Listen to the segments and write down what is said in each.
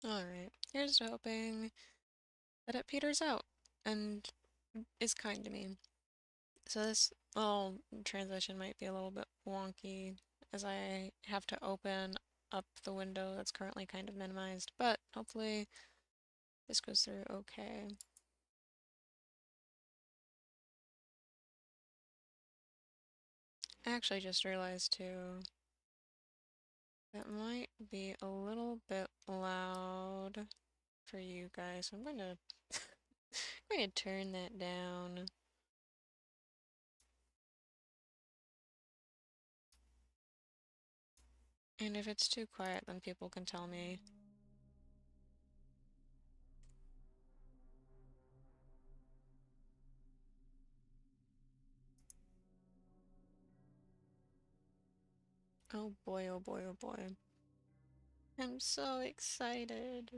Alright, here's to hoping that it peters out and is kind to me. So this little transition might be a little bit wonky as I have to open up the window that's currently kind of minimized, but hopefully this goes through okay. I actually just realized too, that might be a little bit loud for you guys. I'm going to turn that down. And if it's too quiet, then people can tell me. Oh boy, oh boy, oh boy. I'm so excited.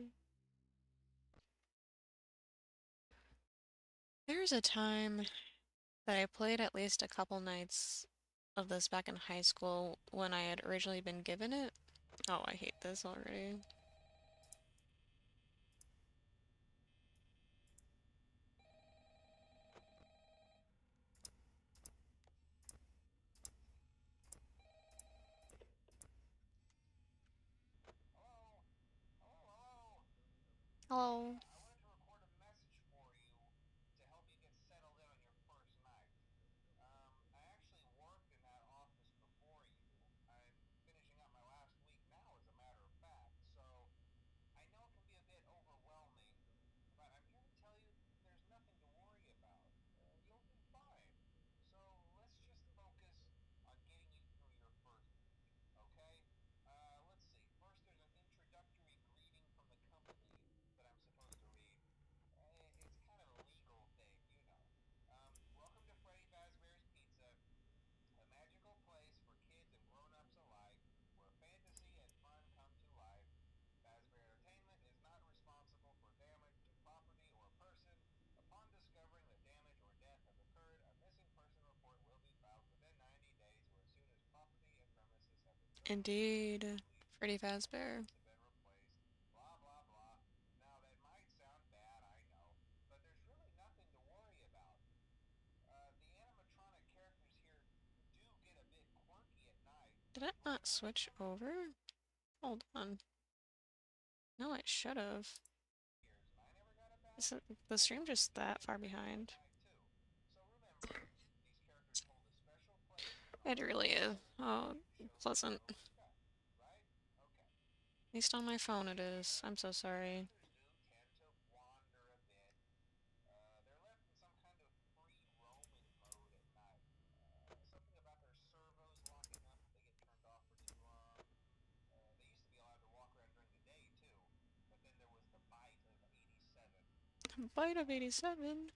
There's a time that I played at least a couple nights of this back in high school when I had originally been given it. Oh, I hate this already. Hello. Indeed. Freddy Fazbear. Did it not switch over? Hold on. No, it should have. Is the stream just that far behind? It really is. Oh, pleasant. At least on my phone it is. I'm so sorry. Bite of 87?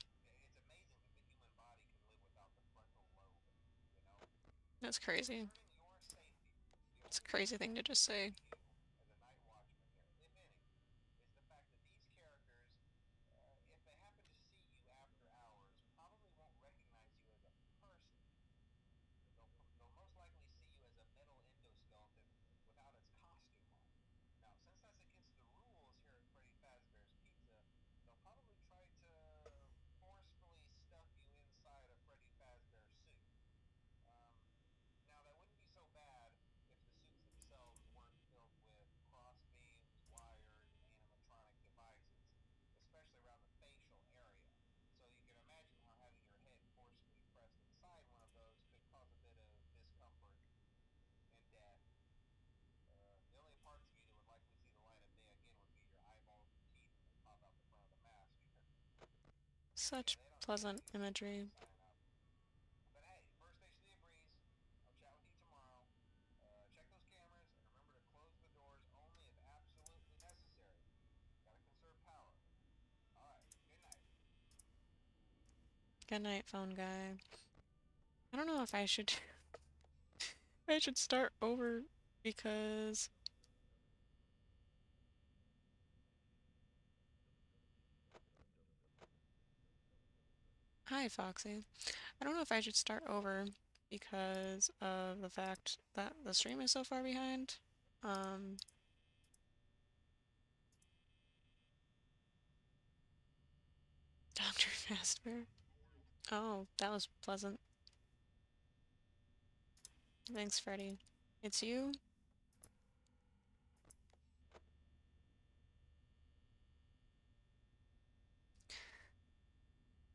That's crazy. It's a crazy thing to just say. Such pleasant imagery. Good night, phone guy. I don't know if I should I should start over because hi, Foxy. I don't know if I should start over because of the fact that the stream is so far behind. Um Fazbear. Oh, that was pleasant. Thanks, Freddy. It's you?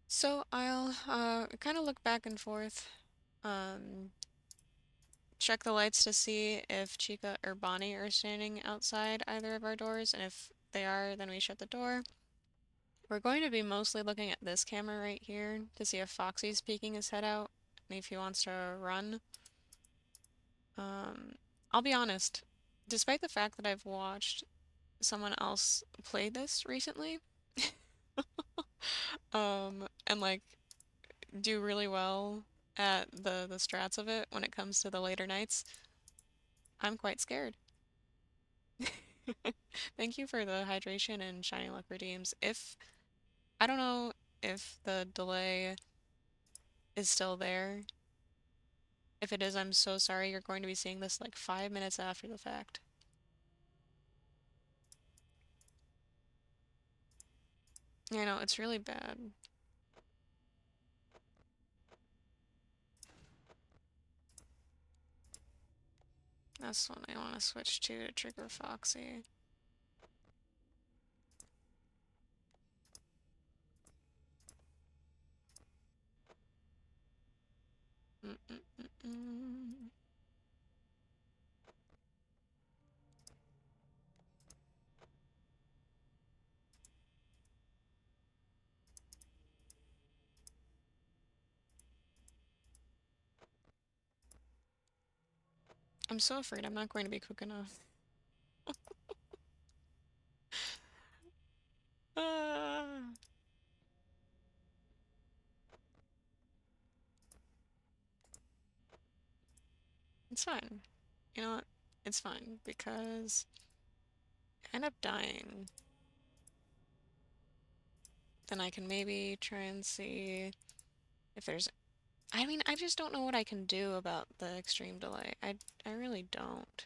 So I'll kind of look back and forth, um, check the lights to see if Chica or Bonnie are standing outside either of our doors, and if they are, then we shut the door. We're going to be mostly looking at this camera right here to see if Foxy's peeking his head out and if he wants to run. Um, I'll be honest, despite the fact that I've watched someone else play this recently, and like do really well at the strats of it when it comes to the later nights, I'm quite scared. Thank you for the hydration and shiny luck redeems. If I don't know if the delay is still there. If it is, I'm so sorry. You're going to be seeing this like 5 minutes after the fact. I know, it's really bad. That's what I want to switch to trigger Foxy. Mm -mm -mm -mm. I'm so afraid I'm not going to be quick enough. Ah, it's fine. You know what? It's fine because if I end up dying, then I can maybe try and see if there's. I mean, I just don't know what I can do about the extreme delay. I really don't.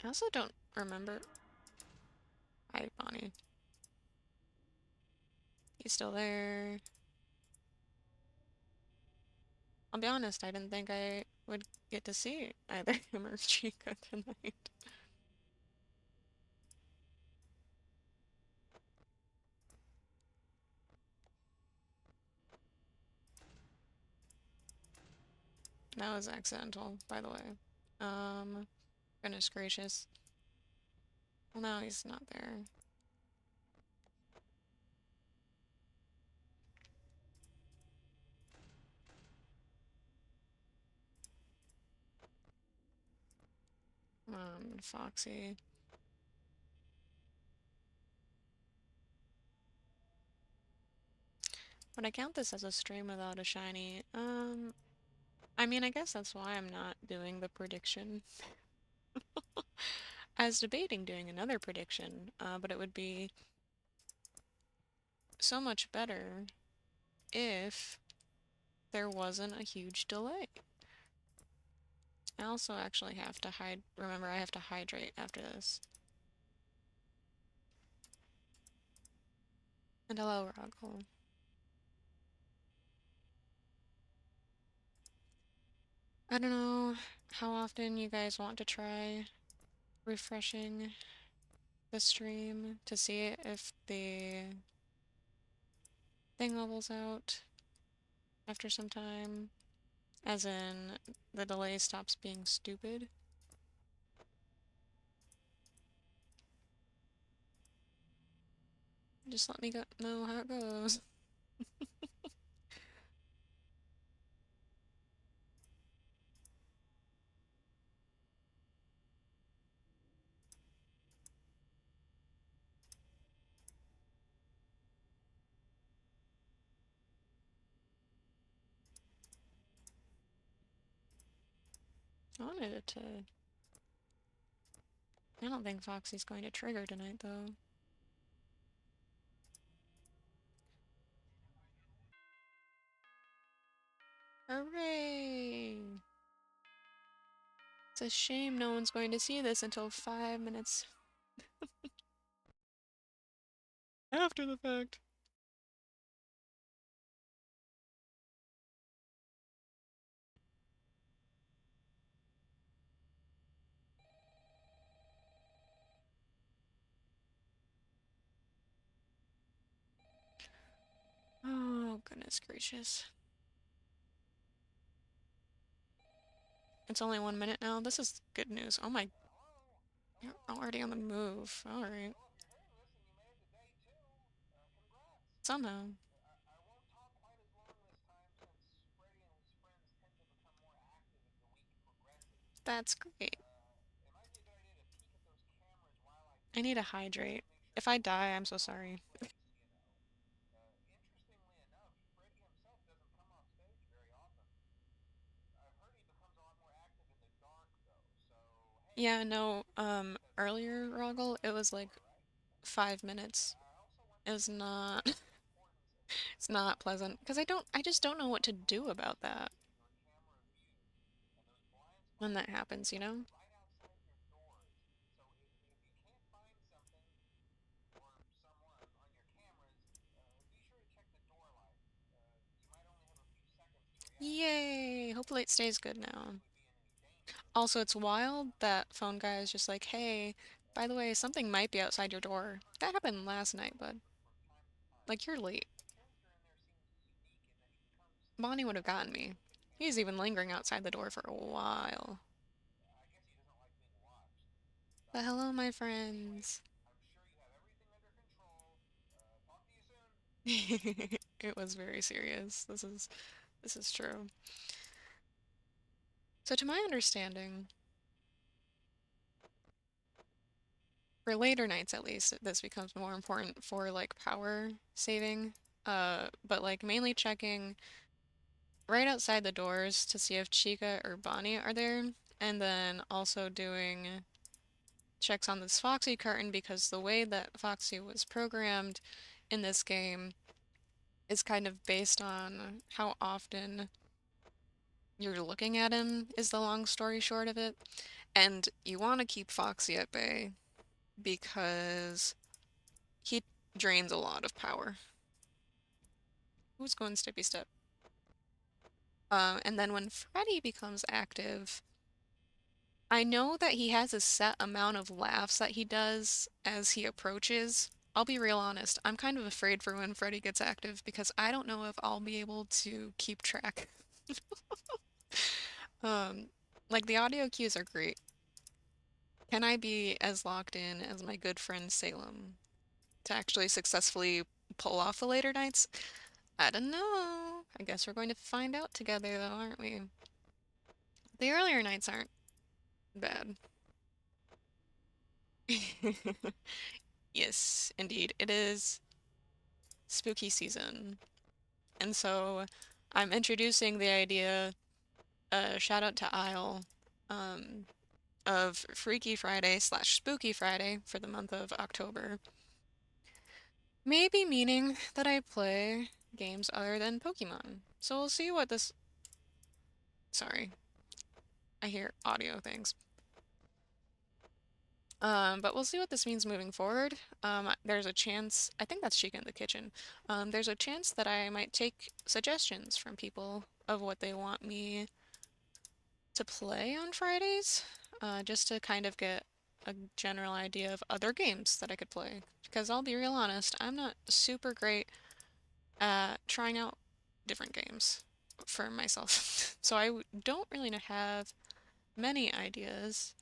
I also don't remember. Hi, Bonnie. He's still there. I'll be honest, I didn't think I would get to see either him or Chica tonight. That was accidental, by the way. Goodness gracious. Well, now he's not there. Foxy. Would I count this as a stream without a shiny? I mean, I guess that's why I'm not doing the prediction. I was debating doing another prediction, but it would be so much better if there wasn't a huge delay. I also actually have to remember I have to hydrate after this. And hello, Roggle. I don't know how often you guys want to try refreshing the stream to see if the thing levels out after some time, as in the delay stops being stupid. Just let me know how it goes. I wanted it to. I don't think Foxy's going to trigger tonight, though. Hooray! It's a shame no one's going to see this until 5 minutes after the fact. Oh, goodness gracious. It's only 1 minute now. This is good news. Oh my, you're already on the move. Alright. Somehow. That's great. I need to hydrate. If I die, I'm so sorry. Yeah, no, earlier, Roggle, it was like 5 minutes. It was not, it's not pleasant. Because I just don't know what to do about that when that happens, you know? Yay! Hopefully it stays good now. Also, it's wild that phone guy is just like, hey, by the way, something might be outside your door. That happened last night, bud. Like, you're late. Bonnie would have gotten me. He's even lingering outside the door for a while. But hello, my friends. It was very serious. This is true. So to my understanding, for later nights at least, this becomes more important for like power saving. But like mainly checking right outside the doors to see if Chica or Bonnie are there, and then also doing checks on this Foxy curtain because the way that Foxy was programmed in this game is kind of based on how often you're looking at him, is the long story short of it. And you want to keep Foxy at bay because he drains a lot of power. Who's going Stippy Step? And then when Freddy becomes active, I know that he has a set amount of laughs that he does as he approaches. I'll be real honest, I'm kind of afraid for when Freddy gets active because I don't know if I'll be able to keep track. Um, like the audio cues are great. Can I be as locked in as my good friend Salem to actually successfully pull off the later nights? I don't know. I guess we're going to find out together though, aren't we? The earlier nights aren't bad. Yes, indeed. It is spooky season. And so I'm introducing the idea, shout out to Isle, um, of Freaky Friday slash Spooky Friday for the month of October. Maybe meaning that I play games other than Pokemon. So we'll see what this. Sorry, I hear audio things. But we'll see what this means moving forward. There's a chance, I think that's Chica in the kitchen. There's a chance that I might take suggestions from people of what they want me to play on Fridays, just to kind of get a general idea of other games that I could play. Because I'll be real honest, I'm not super great at trying out different games for myself. So don't really have many ideas.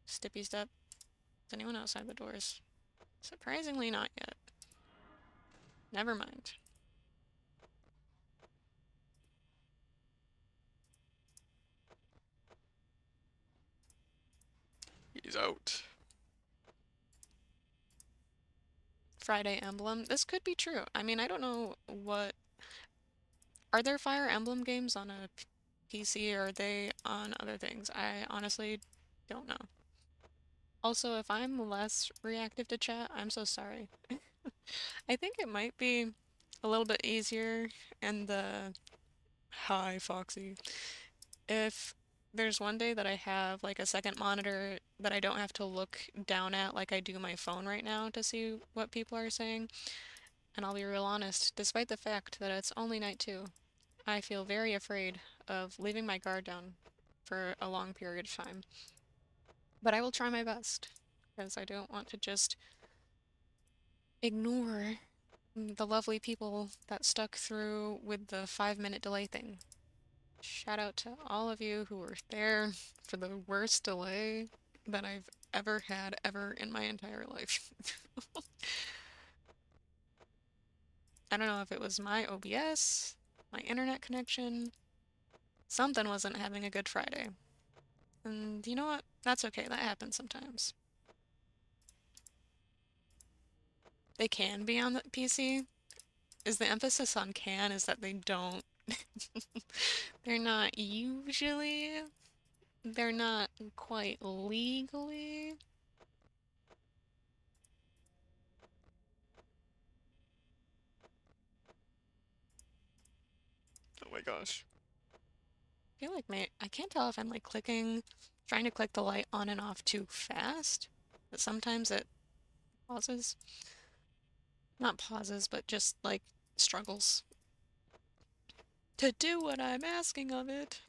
Stippy Step. Is anyone outside the doors? Surprisingly not yet. Never mind. He's out. Friday Emblem. This could be true. I mean, I don't know what. Are there Fire Emblem games on a PC or are they on other things? I honestly don't know. Also, if I'm less reactive to chat, I'm so sorry. I think it might be a little bit easier in the hi Foxy. If there's one day that I have like a second monitor that I don't have to look down at like I do my phone right now to see what people are saying, and I'll be real honest, despite the fact that it's only night 2, I feel very afraid of leaving my guard down for a long period of time. But I will try my best, because I don't want to just ignore the lovely people that stuck through with the 5-minute delay thing. Shout out to all of you who were there for the worst delay that I've ever had ever in my entire life. I don't know if it was my OBS, my internet connection, something wasn't having a good Friday. And you know what? That's okay, that happens sometimes. They can be on the PC. Is the emphasis on can is that they don't. They're not usually. They're not quite legally. Oh my gosh. I feel like I can't tell if I'm like trying to click the light on and off too fast. But sometimes it pauses. Not pauses, but just like struggles to do what I'm asking of it.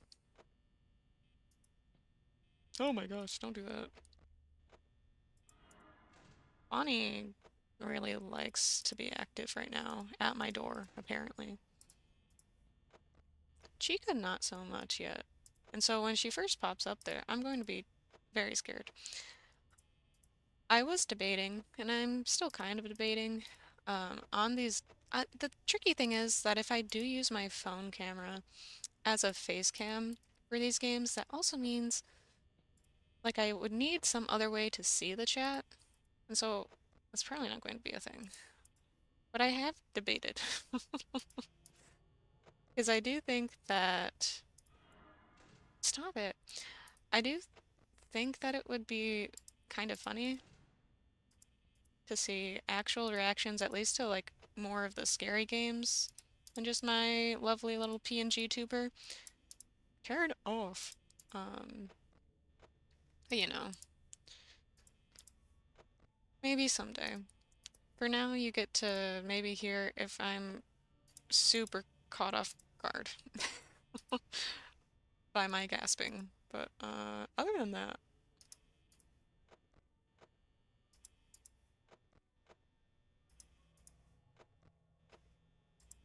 Oh my gosh, don't do that. Bonnie really likes to be active right now at my door, apparently. Chica not so much yet. And so when she first pops up there, I'm going to be very scared. I was debating, and I'm still kind of debating, on these. The tricky thing is that if I do use my phone camera as a face cam for these games, that also means like I would need some other way to see the chat, and so that's probably not going to be a thing. But I have debated. Because I do think that. Stop it. I do think that it would be kind of funny to see actual reactions, at least to like more of the scary games, than just my lovely little PNG tuber. Turn off. Um, but you know, maybe someday. For now, you get to maybe hear if I'm super caught off guard by my gasping. But other than that,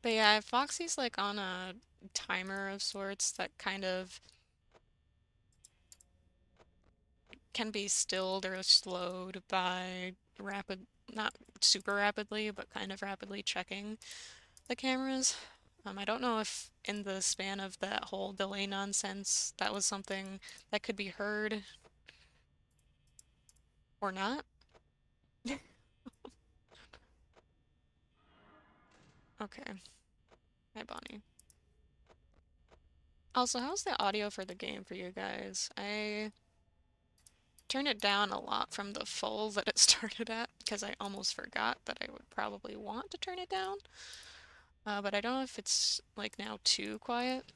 but yeah, Foxy's like on a timer of sorts that kind of can be stilled or slowed by not super rapidly, but kind of rapidly checking the cameras. I don't know if in the span of that whole delay nonsense that was something that could be heard or not. Okay. Hi, Bonnie. Also, how's the audio for the game for you guys? I turned it down a lot from the full that it started at because I almost forgot that I would probably want to turn it down. But I don't know if it's like now too quiet.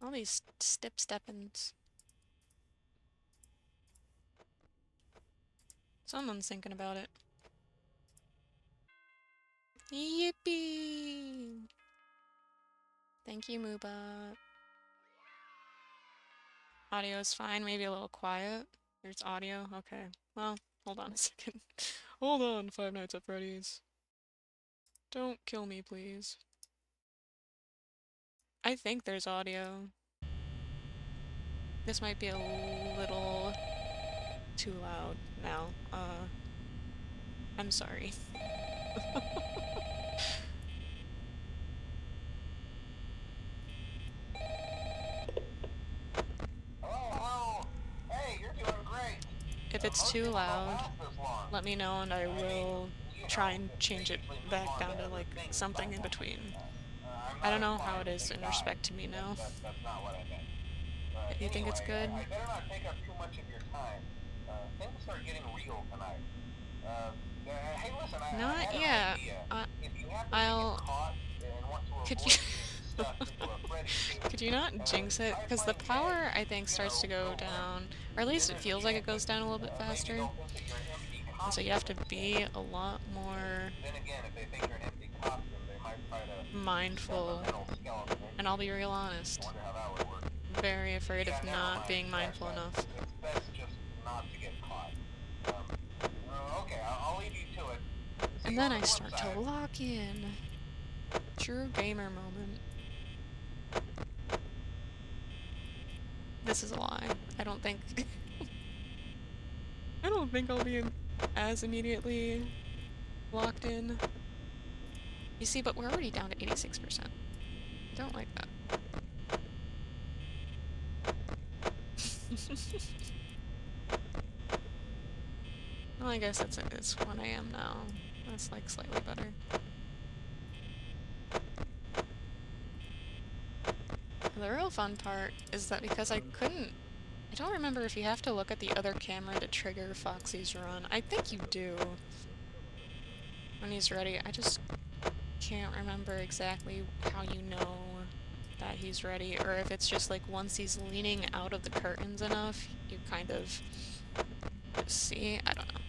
All these steppins. Someone's thinking about it. Yippee! Thank you, Mooba. Audio is fine, maybe a little quiet. There's audio, okay. Well, hold on a second. Hold on, Five Nights at Freddy's. Don't kill me, please. I think there's audio. This might be a little too loud now. I'm sorry. If it's too loud, let me know and I will try and change it back down to like something in between. I don't know how it is in respect to me now. You think it's good? I better not take up too much of your time. Things are getting real tonight. Hey, listen, I Not had an yeah. idea. If you happen to get I'll. caught and want to Could avoid you? getting stuffed into a Freddy suit, Could you not jinx it? try Because the playing dead. power, I think, starts to go So, down. Or at then least it there's a feels like it chance that goes down a little bit maybe faster. they'll think that you're an empty And so you have costume to instead. be a lot more Then again, if they think you're an empty costume, they might try to send a mindful. mental skeleton And into I'll you. be real I honest. wonder how that would work. Very afraid of Yeah, never not mind. being Scratch mindful that. enough. It's best just not to get caught. Okay, I'll leave you to it. See And you then on I the flip start to side. lock in. True gamer moment. This is a lie. I don't think... I don't think I'll be as immediately locked in. You see, but we're already down to 86%. I don't like that. Well, I guess it's 1 a.m. now. That's like slightly better. The real fun part is that because I don't remember if you have to look at the other camera to trigger Foxy's run. I think you do. When he's ready. I just can't remember exactly how you know that he's ready, or if it's just like once he's leaning out of the curtains enough, you kind of see. I don't know.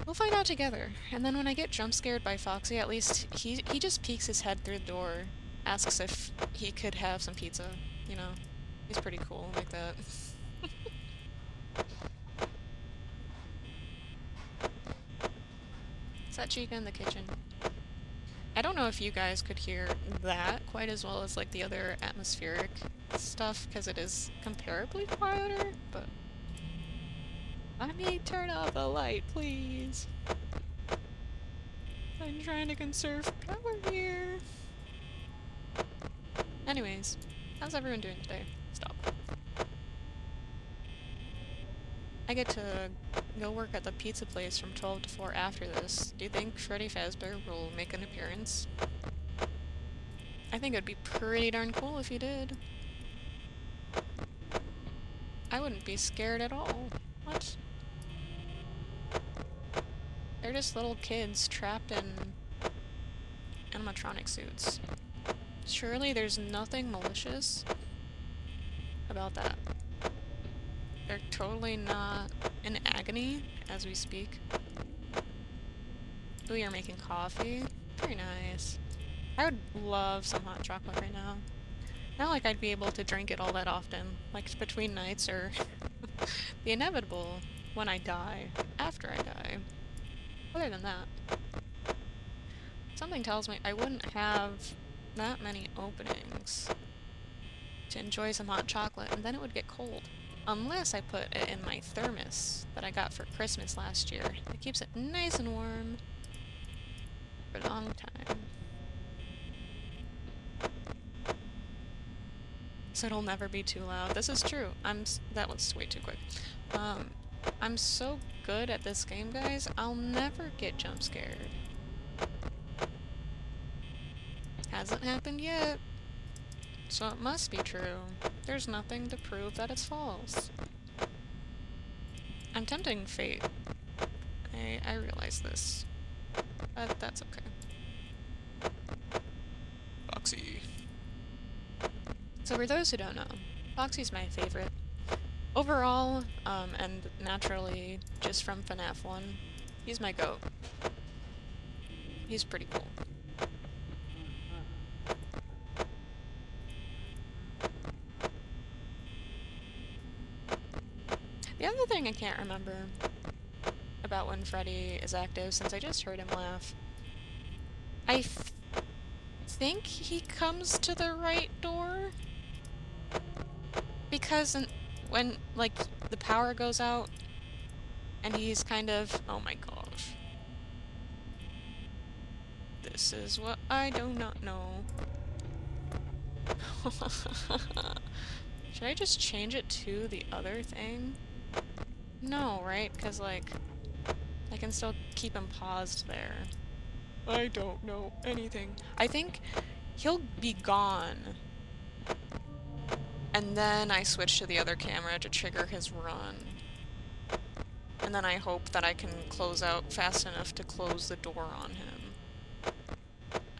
We'll find out together. And then when I get jump scared by Foxy, at least he just peeks his head through the door, asks if he could have some pizza. You know, he's pretty cool like that. Is that Chica in the kitchen? I don't know if you guys could hear that quite as well as like the other atmospheric stuff, because it is comparably quieter, but let me turn off the light, please. I'm trying to conserve power here. Anyways, how's everyone doing today? Stop. I get to go work at the pizza place from 12 to 4 after this. Do you think Freddy Fazbear will make an appearance? I think it'd be pretty darn cool if he did. I wouldn't be scared at all. What? They're just little kids trapped in animatronic suits. Surely there's nothing malicious about that. They're totally not in agony as we speak. Ooh, you're making coffee? Very nice. I would love some hot chocolate right now. Not like I'd be able to drink it all that often, like between nights or the inevitable when I die, after I die. Other than that, something tells me I wouldn't have that many openings to enjoy some hot chocolate, and then it would get cold. Unless I put it in my thermos that I got for Christmas last year. It keeps it nice and warm for a long time. So it'll never be too loud. This is true. That was way too quick. I'm so good at this game, guys, I'll never get jump scared. Hasn't happened yet. So it must be true. There's nothing to prove that it's false. I'm tempting fate. I realize this. But that's okay. Foxy. So for those who don't know, Foxy's my favorite. Overall, and naturally, just from FNAF 1, he's my goat. He's pretty cool. The other thing I can't remember about when Freddy is active, since I just heard him laugh, I think he comes to the right door? Because when, like, the power goes out, and he's kind of... Oh my gosh. This is what I do not know. Should I just change it to the other thing? No, right? Because, like can still keep him paused there. I don't know anything. I think he'll be gone. And then I switch to the other camera to trigger his run. And then I hope that I can close out fast enough to close the door on him.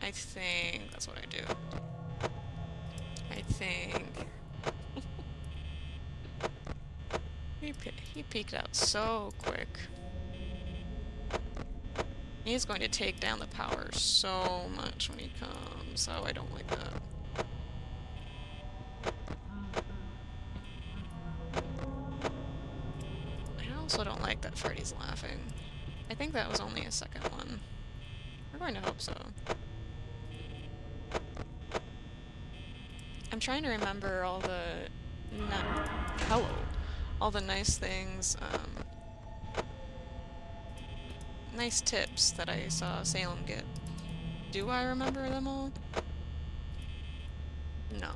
I think that's what I do. I think... he peeked out so quick. He's going to take down the power so much when he comes. Oh, I don't like that. I also don't like that Freddy's laughing. I think that was only a second one. We're going to hope so. I'm trying to remember all the... hello. All the nice things, nice tips that I saw Salem get. Do I remember them all? No.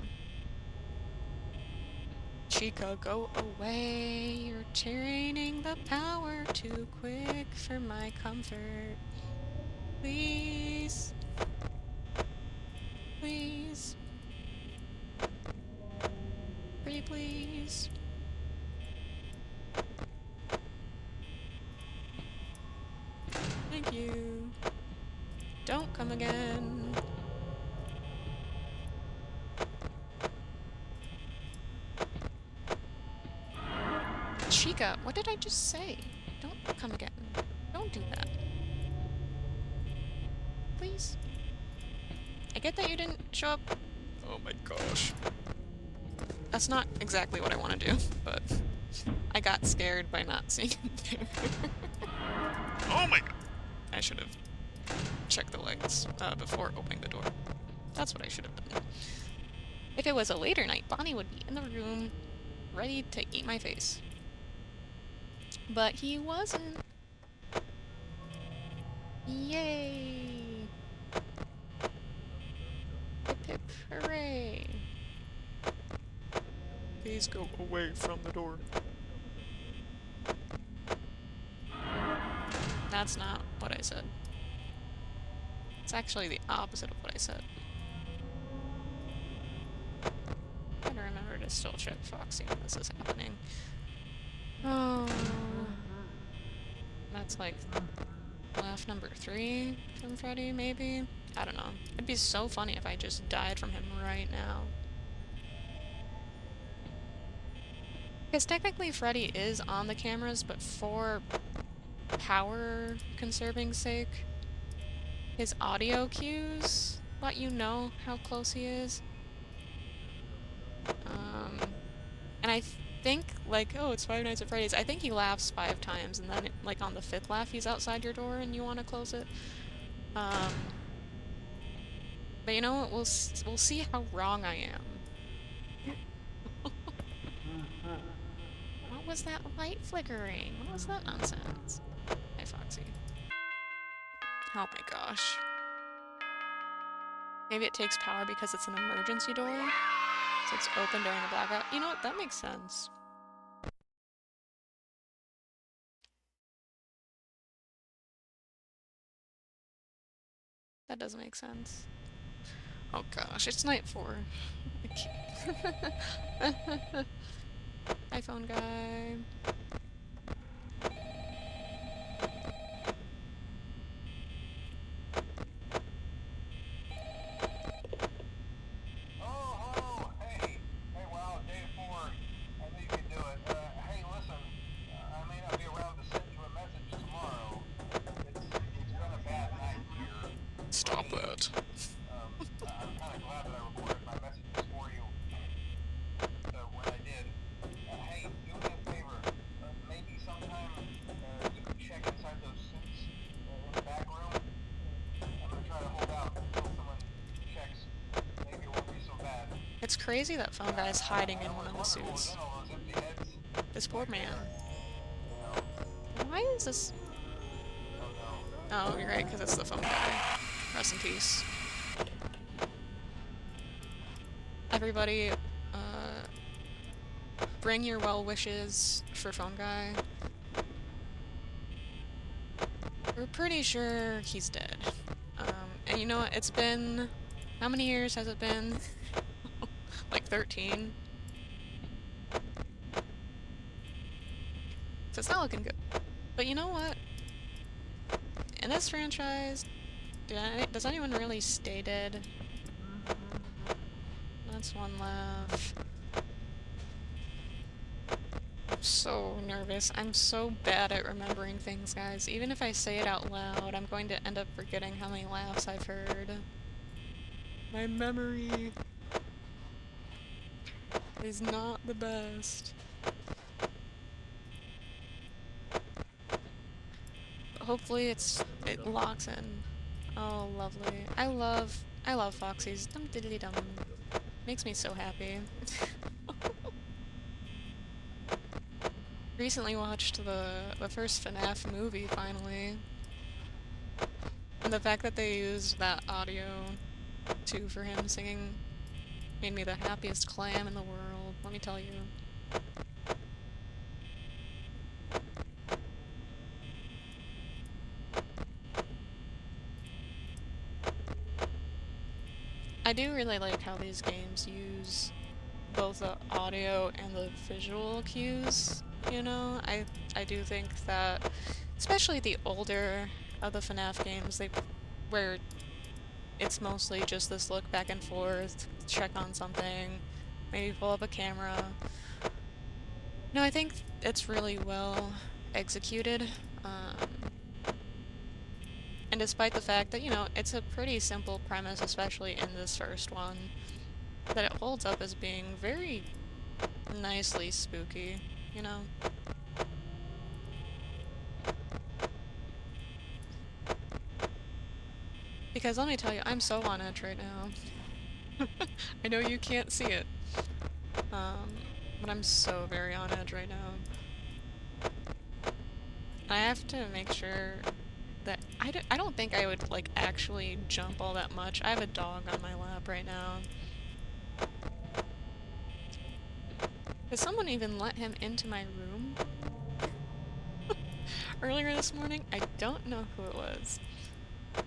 Chica, go away. You're draining the power too quick for my comfort. Please. Please. Pretty please. Thank you. Don't come again. Chica, what did I just say? Don't come again. Don't do that. Please. I get that you didn't show up. Oh my gosh. That's not exactly what I want to do, but I got scared by not seeing him there. Oh my god. I should have checked the lights before opening the door. That's what I should have done. If it was a later night, Bonnie would be in the room, ready to eat my face. But he wasn't. Yay! Hip hip hooray! Please go away from the door. That's not what I said. It's actually the opposite of what I said. Gotta remember to still check Foxy when this is happening. Oh. That's like laugh number 3 from Freddy, maybe? I don't know. It'd be so funny if I just died from him right now. Because technically Freddy is on the cameras, but for power conserving sake, his audio cues let you know how close he is. And I think, like, oh, it's Five Nights at Freddy's. I think he laughs 5 times, and then, like, on the 5th laugh, he's outside your door and you want to close it. But you know what? We'll see how wrong I am. What was that light flickering? What was that nonsense? Hi, Foxy. Oh my gosh. Maybe it takes power because it's an emergency door? So it's open during a blackout. You know what? That makes sense. That does make sense. Oh gosh, it's night 4. iPhone guy. Stop that. I'm kind of glad that I recorded my messages for you. So when I did, hey, do me a favor. Maybe sometime you could check inside those suits in the back room. I'm gonna try to hold out until someone checks. Maybe it won't be so bad. It's crazy that phone guy is hiding in one of the suits. This poor man. Why is this? Oh, you're right, because it's the phone guy. Rest in peace. Everybody, bring your well wishes for phone guy. We're pretty sure he's dead. And you know what? It's been... How many years has it been? Like 13? So it's not looking good. But you know what? In this franchise, does anyone really stay dead? That's one laugh. I'm so nervous. I'm so bad at remembering things, guys. Even if I say it out loud, I'm going to end up forgetting how many laughs I've heard. My memory is not the best. But hopefully it locks in. Oh, lovely. I love Foxy's dum diddly dum. Makes me so happy. Recently watched the first FNAF movie finally. And the fact that they used that audio too for him singing made me the happiest clam in the world, let me tell you. I do really like how these games use both the audio and the visual cues, you know? I do think that, especially the older of the FNAF games, where it's mostly just this look back and forth, check on something, maybe pull up a camera. No, I think it's really well executed. And despite the fact that, you know, it's a pretty simple premise, especially in this first one, that it holds up as being very nicely spooky, you know? Because let me tell you, I'm so on edge right now. I know you can't see it. But I'm so very on edge right now. I have to make sure that I don't think I would, like, actually jump all that much. I have a dog on my lap right now. Did someone even let him into my room? Earlier this morning? I don't know who it was.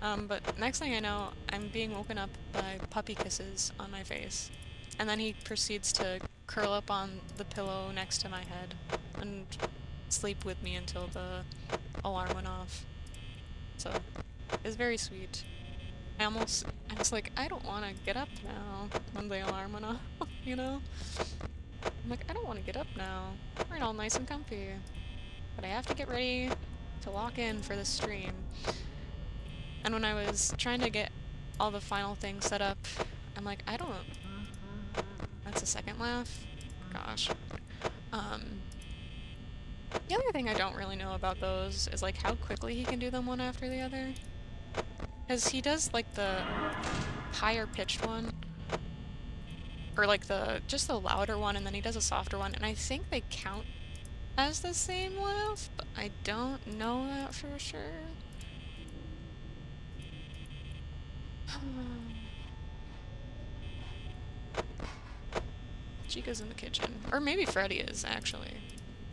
But next thing I know, I'm being woken up by puppy kisses on my face. And then he proceeds to curl up on the pillow next to my head and sleep with me until the alarm went off. So, it's very sweet. I was like, I don't want to get up now when the alarm went off, you know? I'm like, I don't want to get up now. We're all nice and comfy. But I have to get ready to lock in for the stream. And when I was trying to get all the final things set up, I'm like, I don't... That's a second laugh? Gosh. The other thing I don't really know about those is, like, how quickly he can do them one after the other. Because he does, like, the higher pitched one, or, like, just the louder one, and then he does a softer one, and I think they count as the same laugh, but I don't know that for sure. Chica's in the kitchen. Or maybe Freddy is, actually.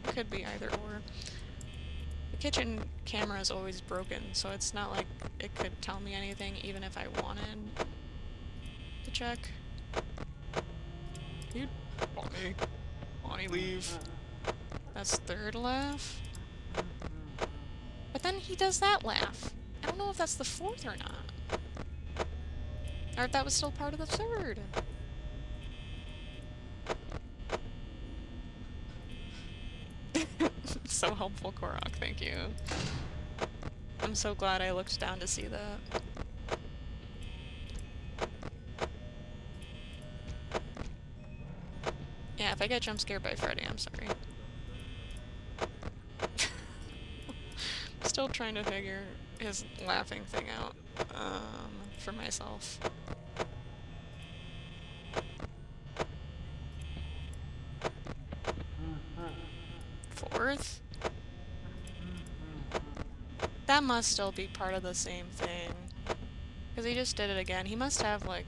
It could be either or. The kitchen camera is always broken, so it's not like it could tell me anything even if I wanted to check. Dude, Bonnie, leave. That's third laugh. But then he does that laugh. I don't know if that's the fourth or not. Or if that was still part of the third. So helpful, Korok, thank you. I'm so glad I looked down to see that. Yeah, if I get jump scared by Freddy, I'm sorry. Still trying to figure his laughing thing out, for myself. Fourth? That must still be part of the same thing. Because he just did it again. He must have, like...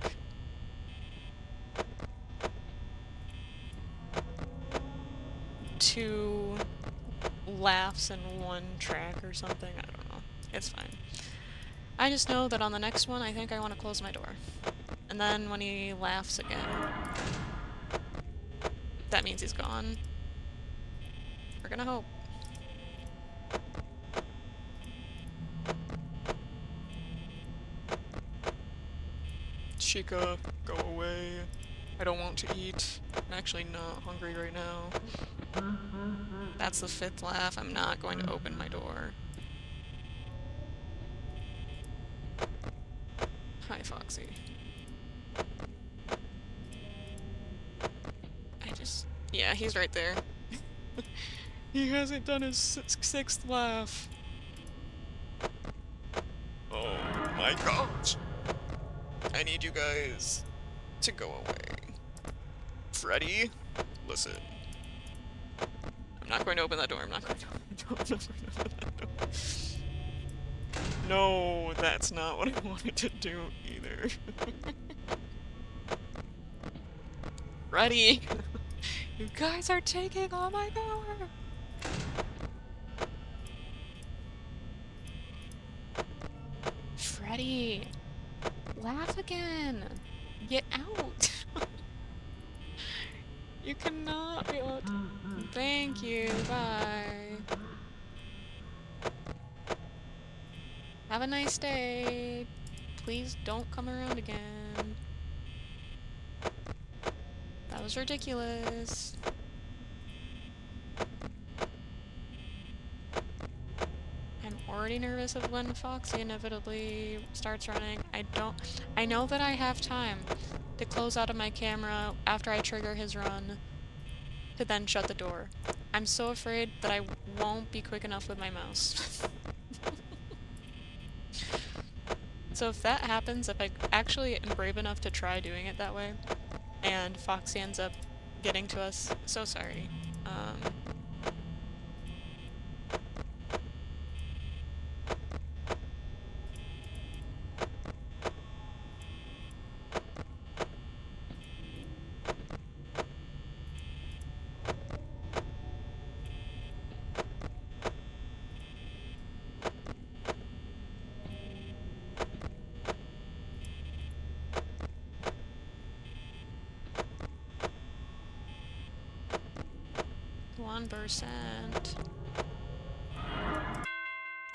two laughs in one track or something. I don't know. It's fine. I just know that on the next one, I think I want to close my door. And then when he laughs again, that means he's gone. We're gonna hope. Chica, go away. I don't want to eat. I'm actually not hungry right now. That's the 5th laugh. I'm not going to open my door. Hi, Foxy. Yeah, he's right there. He hasn't done his 6th laugh. Oh my gosh. I need you guys to go away. Freddy, listen. I'm not going to open that door. I'm not going to open that door. I'm not going to open that door. No, that's not what I wanted to do either. Freddy! You guys are taking all my power! Freddy! Laugh again! Get out! You cannot be out. Thank you, bye. Have a nice day. Please don't come around again. That was ridiculous. I'm already nervous of when Foxy inevitably starts running. I know that I have time to close out of my camera after I trigger his run to then shut the door. I'm so afraid that I won't be quick enough with my mouse. So if that happens, if I actually am brave enough to try doing it that way, and Foxy ends up getting to us, so sorry. %.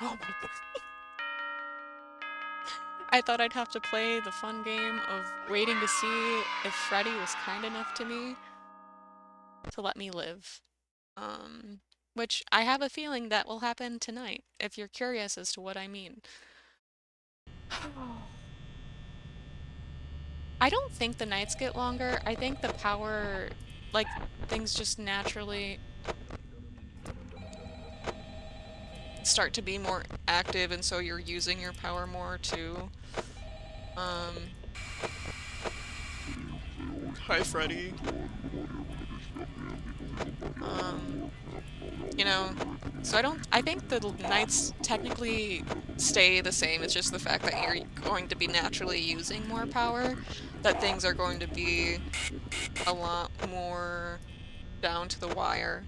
Oh my god. I thought I'd have to play the fun game of waiting to see if Freddy was kind enough to me to let me live. Which I have a feeling that will happen tonight, if you're curious as to what I mean. I don't think the nights get longer. I think the power, like, things just naturally start to be more active, and so you're using your power more too. Hi, Freddy. You know, so I think the nights technically stay the same. It's just the fact that you're going to be naturally using more power, that things are going to be a lot more down to the wire.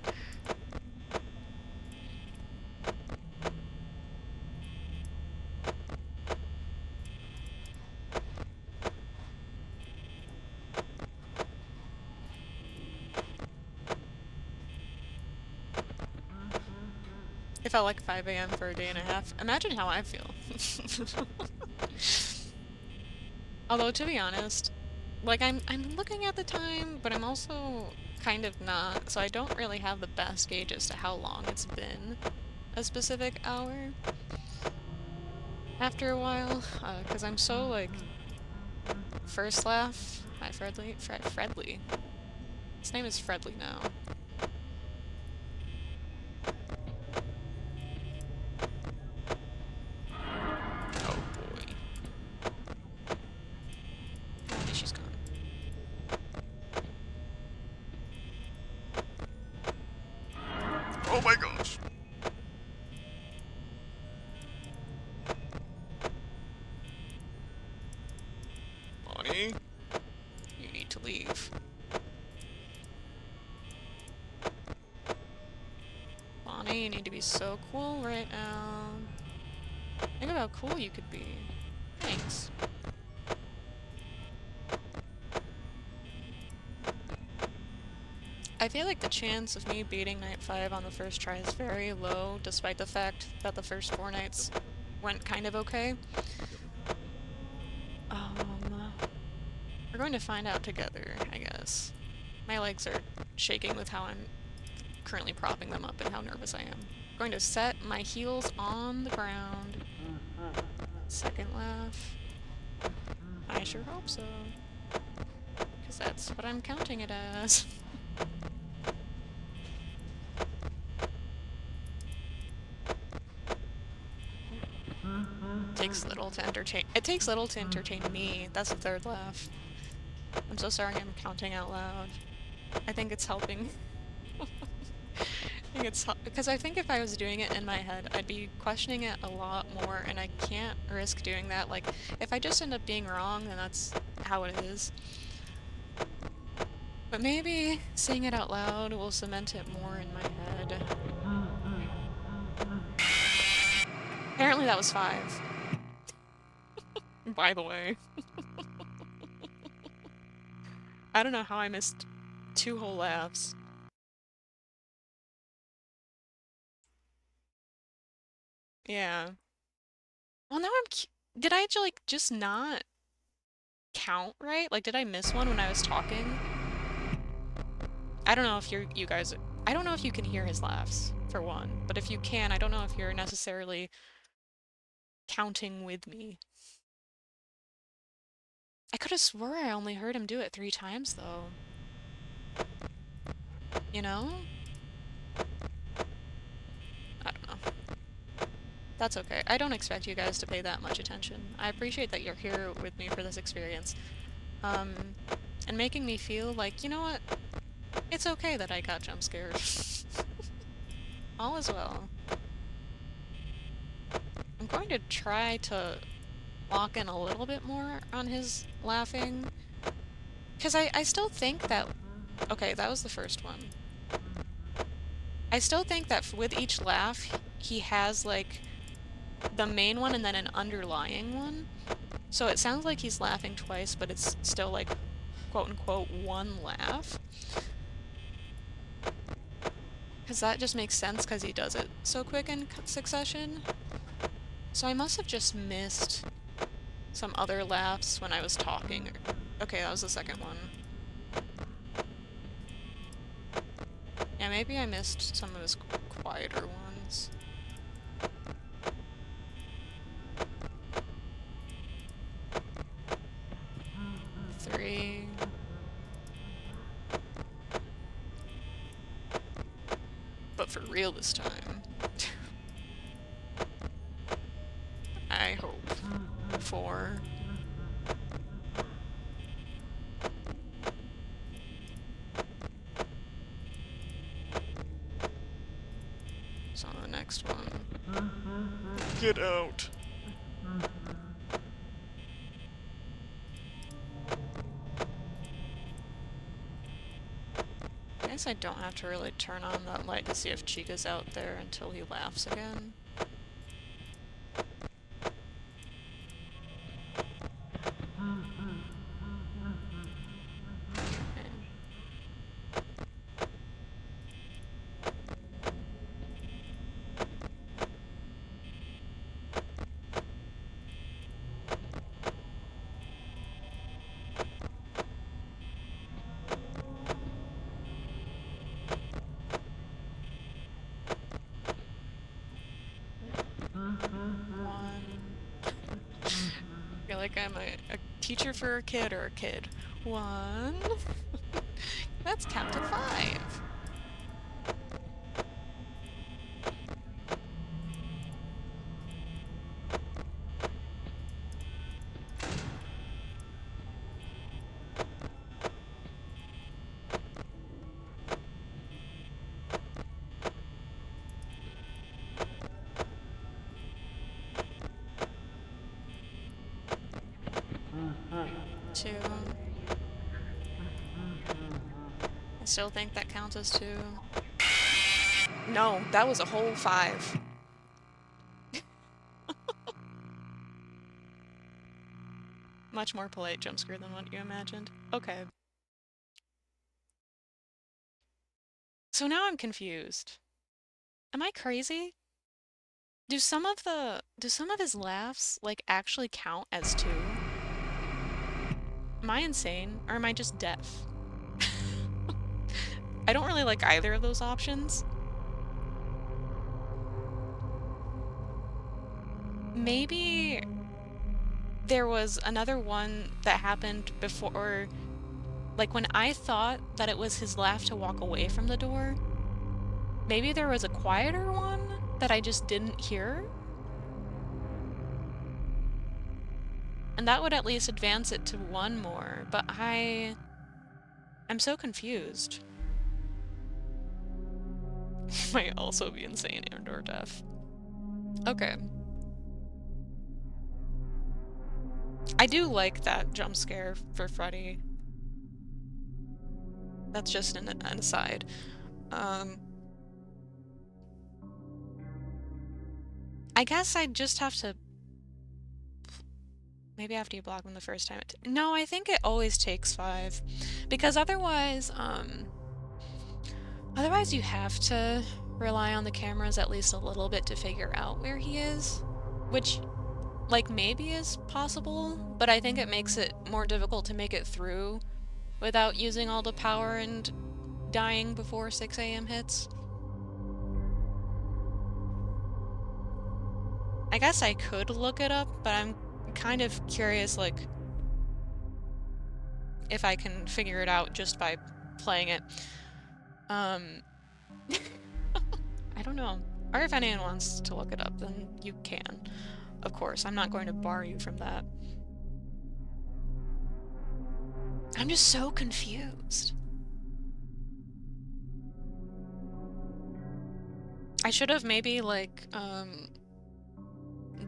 It felt like 5 a.m. for a day and a half. Imagine how I feel. Although, to be honest, like, I'm looking at the time, but I'm also kind of not, so I don't really have the best gauge as to how long it's been a specific hour after a while, because I'm so, like, first laugh. Hi, Fredly. Fredly. His name is Fredly now. Oh boy. She's gone. Oh my gosh. Bonnie, you need to leave. Bonnie, you need to be so cool right now. how cool you could be. Thanks. I feel like the chance of me beating night 5 on the first try is very low, despite the fact that the first 4 nights went kind of okay. We're going to find out together, I guess. My legs are shaking with how I'm currently propping them up and how nervous I am. I'm going to set my heels on the ground. Second laugh. I sure hope so. Because that's what I'm counting it as. It takes little to entertain me. That's the third laugh. I'm so sorry I'm counting out loud. I think it's helping. Because I think if I was doing it in my head, I'd be questioning it a lot more, and I can't risk doing that. Like, if I just end up being wrong, then that's how it is. But maybe saying it out loud will cement it more in my head. Apparently that was 5. By the way. I don't know how I missed 2 whole laughs. Yeah. Well, now did I like just not count right? Like, did I miss one when I was talking? I don't know if you guys... I don't know if you can hear his laughs, for one. But if you can, I don't know if you're necessarily counting with me. I could have swore I only heard him do it 3 times, though. You know? I don't know. That's okay. I don't expect you guys to pay that much attention. I appreciate that you're here with me for this experience. And making me feel like, you know what? It's okay that I got jump scared. All is well. I'm going to try to lock in a little bit more on his laughing. Because I still think that... Okay, that was the first one. I still think that with each laugh, he has, like, the main one and then an underlying one. So it sounds like he's laughing twice, but it's still, like, quote-unquote, one laugh. Because that just makes sense because he does it so quick in succession. So I must have just missed some other laughs when I was talking. Okay, that was the second one. Yeah, maybe I missed some of his quieter ones. Three. But for real this time. I hope. 4. So the next one. Get out. I guess I don't have to really turn on that light to see if Chica's out there until he laughs again. I feel like I'm a teacher for a kid or a kid. 1. Let's count to 5. Two. I still think that counts as 2. No, that was a whole 5. much more polite jump scare than what you imagined. Okay. So now I'm confused. Am I crazy? Do some of his laughs like actually count as 2? Am I insane or am I just deaf? I don't really like either of those options. Maybe there was another one that happened before, like when I thought that it was his laugh to walk away from the door. Maybe there was a quieter one that I just didn't hear? And that would at least advance it to 1 more, but I'm so confused. Might also be insane and or deaf. Okay. I do like that jump scare for Freddy. That's just an aside. I guess I just have to... Maybe after you block them the first time. No, I think it always takes 5. Because otherwise, otherwise you have to rely on the cameras at least a little bit to figure out where he is. Which, like, maybe is possible, but I think it makes it more difficult to make it through without using all the power and dying before 6 a.m. hits. I guess I could look it up, but I'm kind of curious, like, if I can figure it out just by playing it. I don't know. Or if anyone wants to look it up, then you can. Of course, I'm not going to bar you from that. I'm just so confused. I should have maybe, like,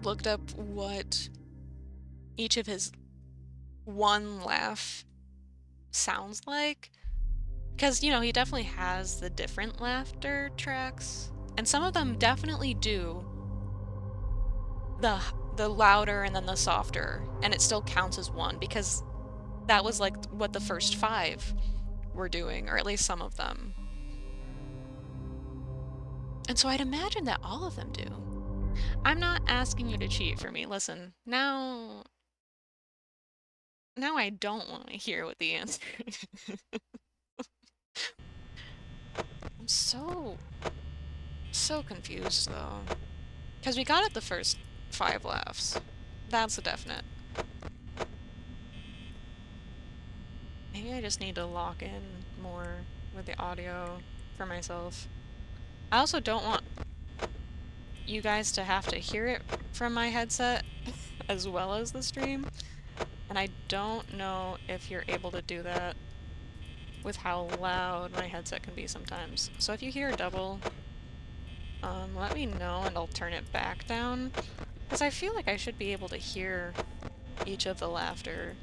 looked up what each of his one laugh sounds like. Because, you know, he definitely has the different laughter tracks. And some of them definitely do the louder and then the softer. And it still counts as 1 because that was like what the first 5 were doing, or at least some of them. And so I'd imagine that all of them do. I'm not asking you to cheat for me. Listen, now I don't want to hear what the answer is. I'm so confused, though. Because we got it the first 5 laughs. That's a definite. Maybe I just need to lock in more with the audio for myself. I also don't want you guys to have to hear it from my headset as well as the stream. And I don't know if you're able to do that with how loud my headset can be sometimes. So if you hear double, let me know and I'll turn it back down. Because I feel like I should be able to hear each of the laughter.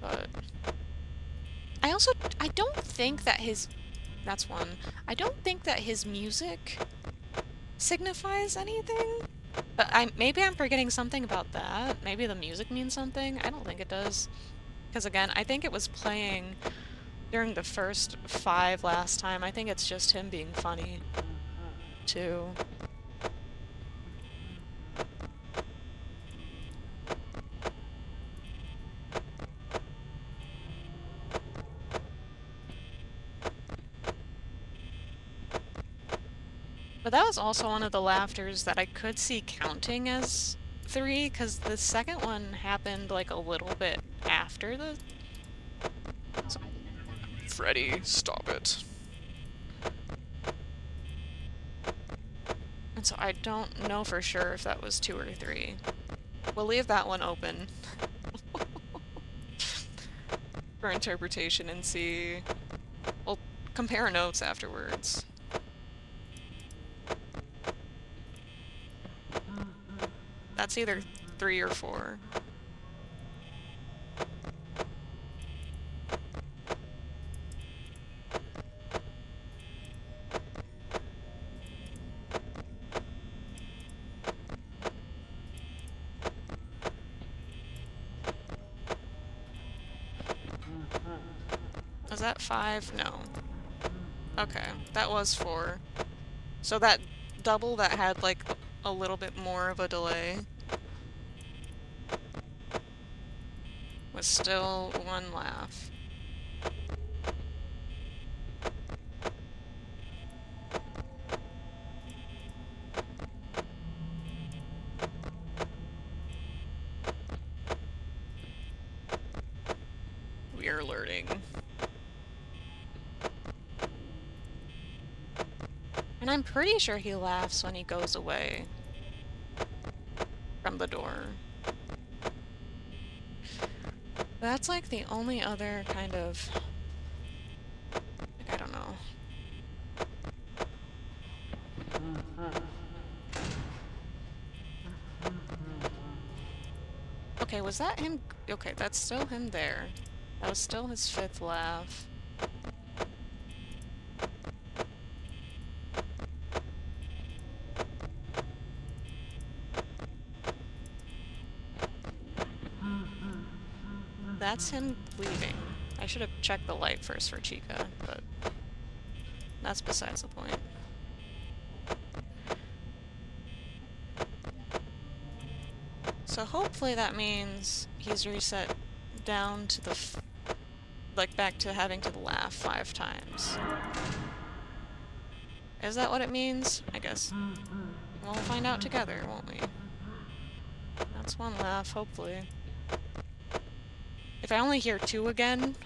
But I don't think that his... That's 1. I don't think that his music signifies anything. But maybe I'm forgetting something about that. Maybe the music means something. I don't think it does. Because again, I think it was playing during the first 5 last time. I think it's just him being funny, too. But that was also one of the laughters that I could see counting as 3, because the second one happened like a little bit after the... So, Freddy, stop it. And so I don't know for sure if that was 2 or 3. We'll leave that one open for interpretation and see... We'll compare notes afterwards. That's either 3 or 4. that 5? No. Okay, that was 4. So that double that had, like, a little bit more of a delay was still 1 laugh. We are alerting. And I'm pretty sure he laughs when he goes away from the door. That's like the only other kind of... like, I don't know. Okay, was that him? Okay, that's still him there. That was still his 5th laugh. That's him leaving. I should have checked the light first for Chica, but that's besides the point. So hopefully that means he's reset down to the like back to having to laugh 5 times. Is that what it means? I guess we'll find out together, won't we? That's 1 laugh, hopefully. If I only hear 2 again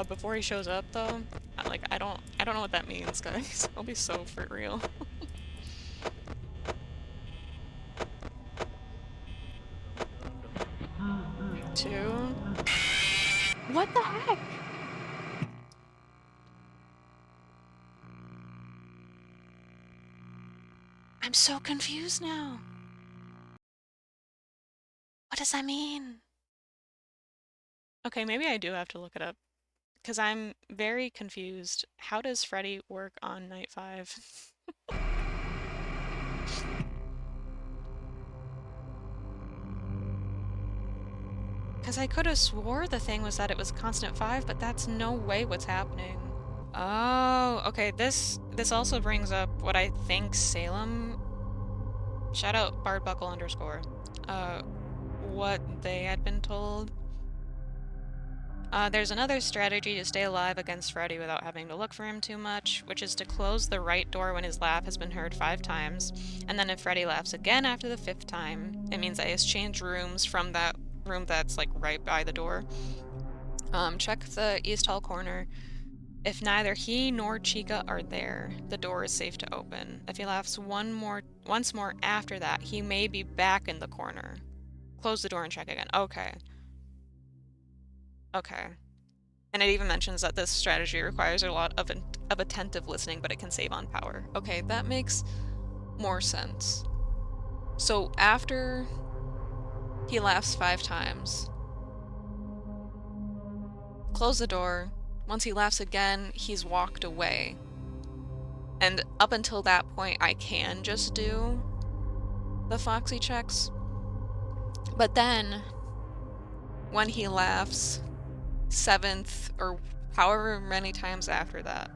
before he shows up, though, like I don't know what that means, guys. I'll be so for real. 2. What the heck? I'm so confused now. What does that mean? Okay, maybe I do have to look it up. Because I'm very confused. How does Freddy work on night 5? Because I could have swore the thing was that it was constant 5, but that's no way what's happening. Oh, okay, this also brings up what I think Salem... shout out bardbuckle underscore. What they had been told. There's another strategy to stay alive against Freddy without having to look for him too much, which is to close the right door when his laugh has been heard 5 times, and then if Freddy laughs again after the 5th time, it means that he has changed rooms from that room that's like right by the door. Check the east hall corner. If neither he nor Chica are there, the door is safe to open. If he laughs once more after that, he may be back in the corner. Close the door and check again. Okay. Okay. And it even mentions that this strategy requires a lot of attentive listening, but it can save on power. Okay, that makes more sense. So after he laughs 5 times, close the door. Once he laughs again, he's walked away. And up until that point, I can just do the Foxy checks. But then, when he laughs 7th or however many times after that,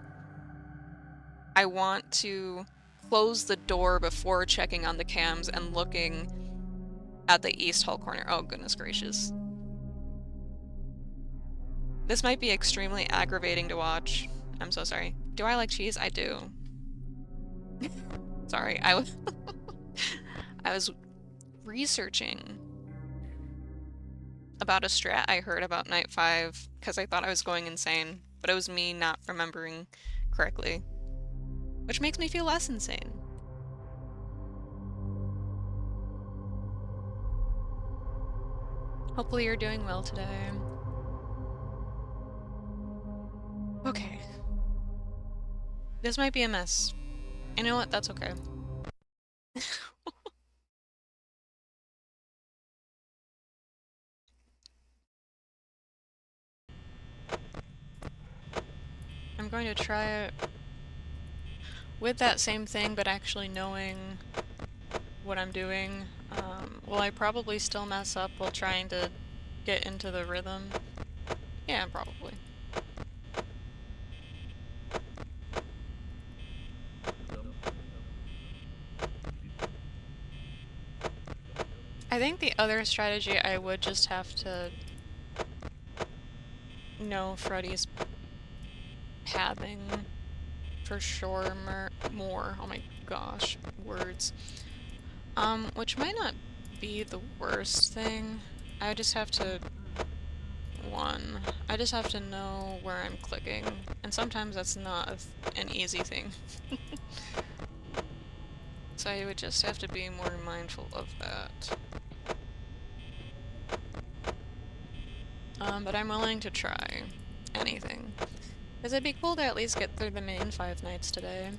I want to close the door before checking on the cams and looking at the east hall corner. Oh, goodness gracious. This might be extremely aggravating to watch. I'm so sorry. Do I like cheese? I do. Sorry, I was researching about a strat I heard about night 5 because I thought I was going insane, but it was me not remembering correctly, which makes me feel less insane. Hopefully you're doing well today. Okay. This might be a mess. You know what? That's okay. I'm going to try it with that same thing, but actually knowing what I'm doing. Will I probably still mess up while trying to get into the rhythm? Yeah, probably. I think the other strategy I would just have to know Freddy's having for sure more. Oh my gosh, words. Which might not be the worst thing. I just have to I just have to know where I'm clicking, and sometimes that's not an easy thing. So I would just have to be more mindful of that. But I'm willing to try anything. Because it'd be cool to at least get through the main 5 nights today.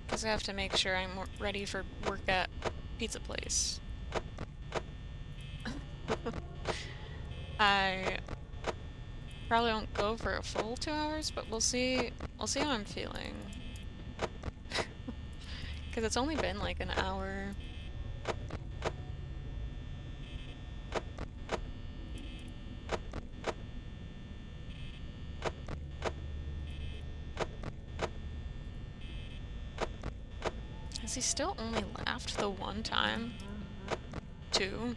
Because I have to make sure I'm ready for work at Pizza Place. I probably won't go for a full 2 hours, but we'll see how I'm feeling. Because it's only been like an hour. Has he still only laughed the one time? 2?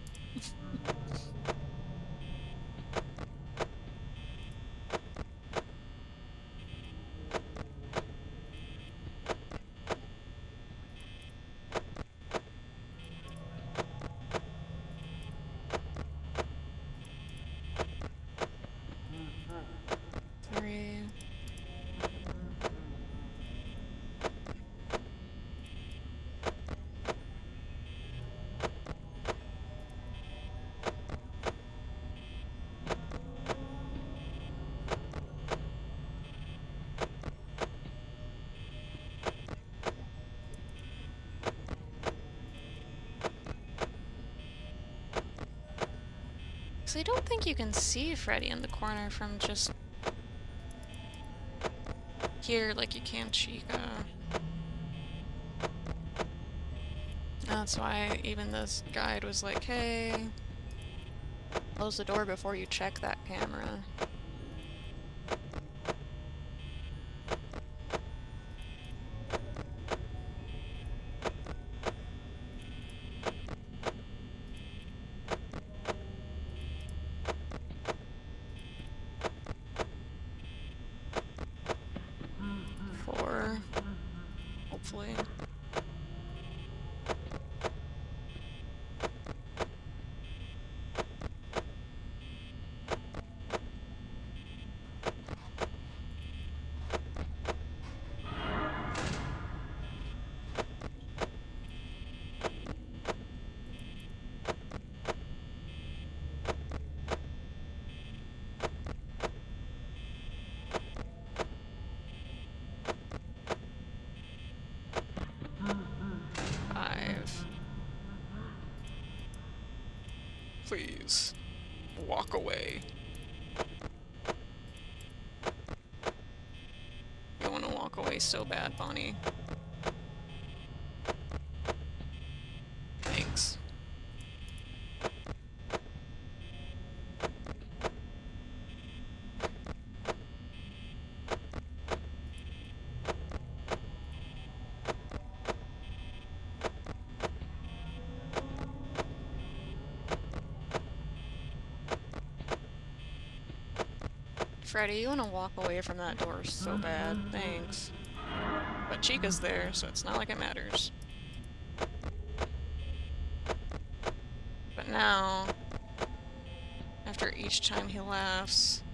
Three. So I don't think you can see Freddy in the corner from just here like you can Chica. That's why even this guide was like, hey, close the door before you check that camera. Hopefully. Please, walk away. You want to walk away so bad, Bonnie. Thanks. Freddy, you want to walk away from that door so bad. Thanks. But Chica's there, so it's not like it matters. But now, after each time he laughs,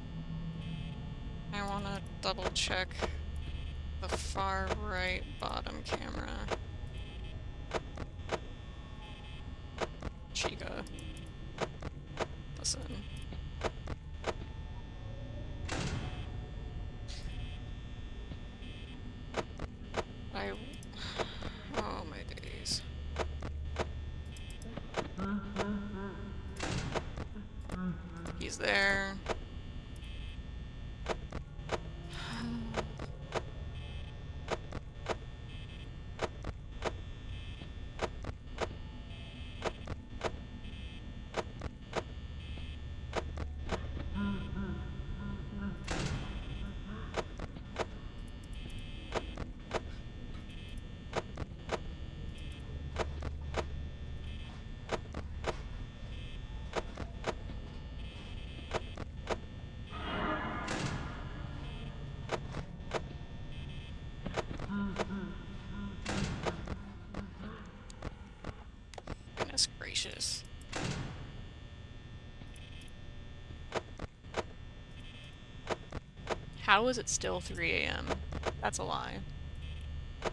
I want to double check the far right bottom camera. Chica. Listen. Oh my days. He's there. gracious. How is it still 3 a.m.? That's a lie.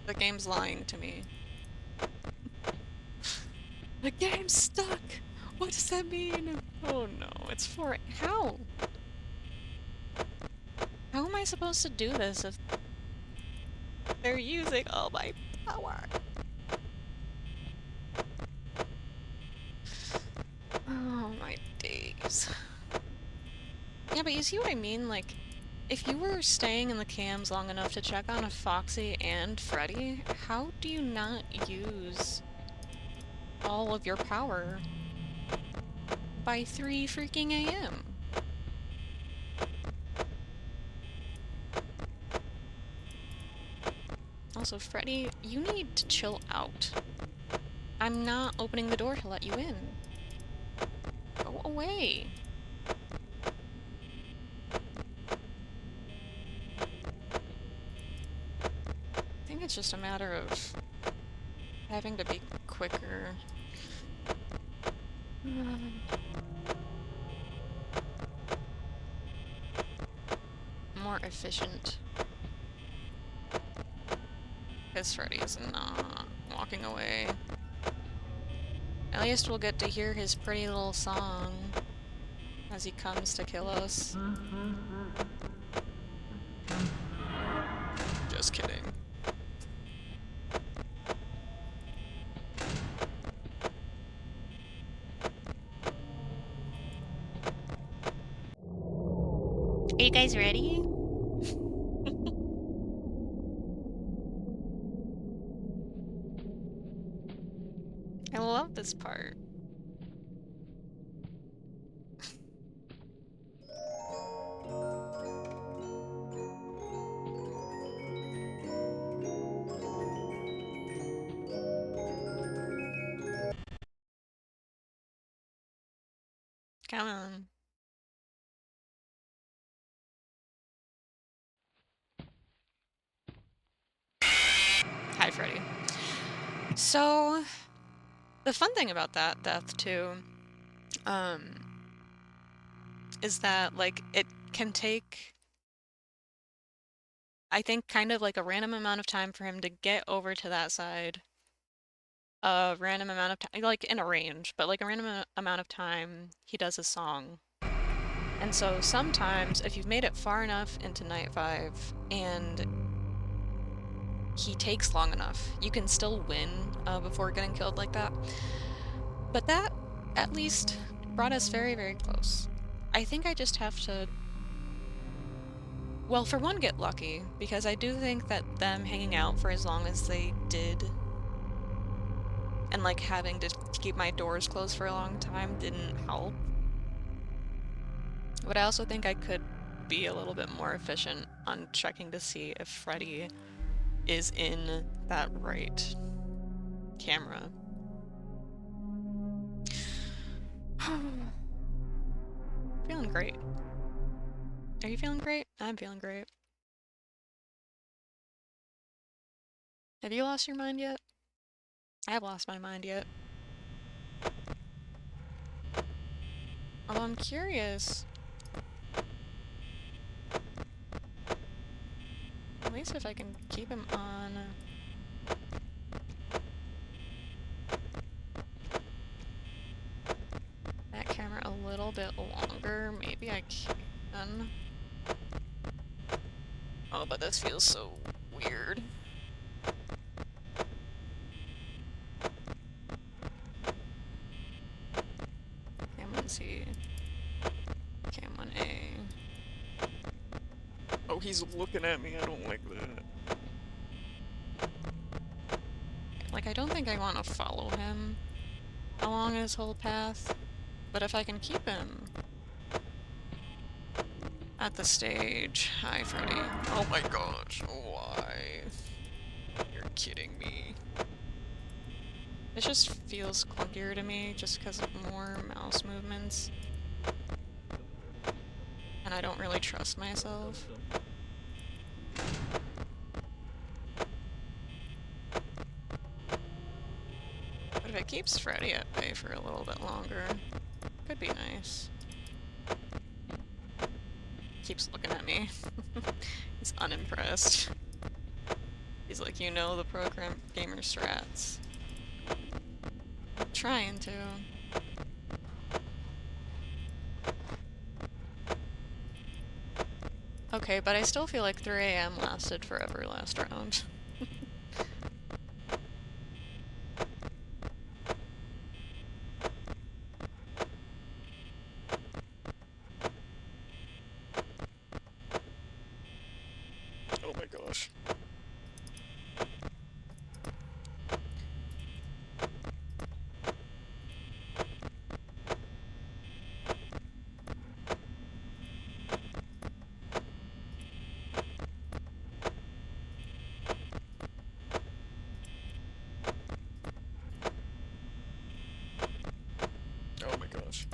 The game's lying to me. The game's stuck! What does that mean? Oh no, it's 4. How? How am I supposed to do this if they're using all my power? Oh my days. Yeah, but you see what I mean? Like, if you were staying in the cams long enough to check on a Foxy and Freddy, how do you not use all of your power by 3 freaking a.m.? Also, Freddy, you need to chill out. I'm not opening the door to let you in. Go away. I think it's just a matter of having to be quicker. More efficient. Because Freddy is not walking away. At least we'll get to hear his pretty little song as he comes to kill us. Just kidding. Are you guys ready? I love this part. Come on. Hi, Freddy. So, the fun thing about that death, too, is that, like, it can take, I think, kind of like a random amount of time for him to get over to that side. A random amount of time, like, in a range, but, like, a random amount of time he does a song. And so sometimes, if you've made it far enough into Night 5, and he takes long enough, you can still win before getting killed like that. But that, at least, brought us very, very close. I think I just have to, well, for one, get lucky, because I do think that them hanging out for as long as they did, and, like, having to keep my doors closed for a long time didn't help. But I also think I could be a little bit more efficient on checking to see if Freddy is in that right camera. Feeling great. Are you feeling great? I'm feeling great. Have you lost your mind yet? I have lost my mind yet. Although I'm curious. At least if I can keep him on. That camera a little bit longer. Maybe I can. Oh, but this feels so weird. Cam 1C. Cam 1A. Oh, he's looking at me. I don't like that. Like, I don't think I want to follow him along his whole path. But if I can keep him at the stage. Hi, Freddy. Oh my gosh. Why? You're kidding me. This just feels clunkier to me just because of more mouse movements. And I don't really trust myself. But If it keeps Freddy at bay for a little bit longer, could be nice. Keeps looking at me. He's unimpressed. He's like, you know the program gamer strats. Trying to. Okay, but I still feel like 3 AM lasted forever last round. Oh my gosh. Oh my gosh.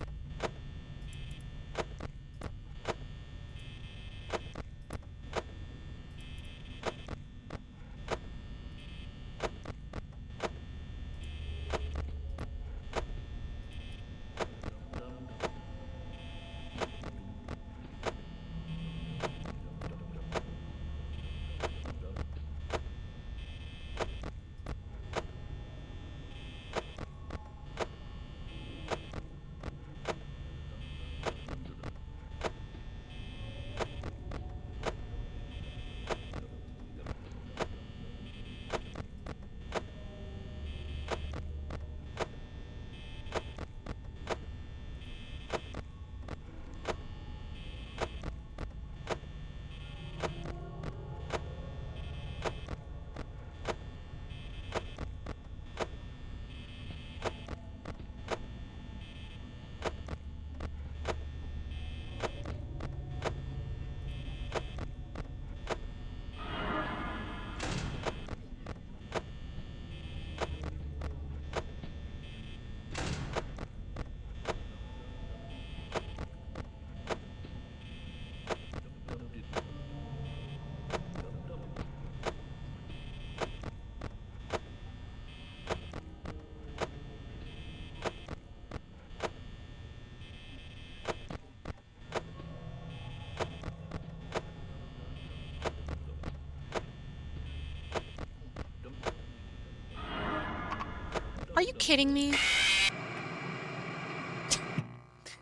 Are you kidding me?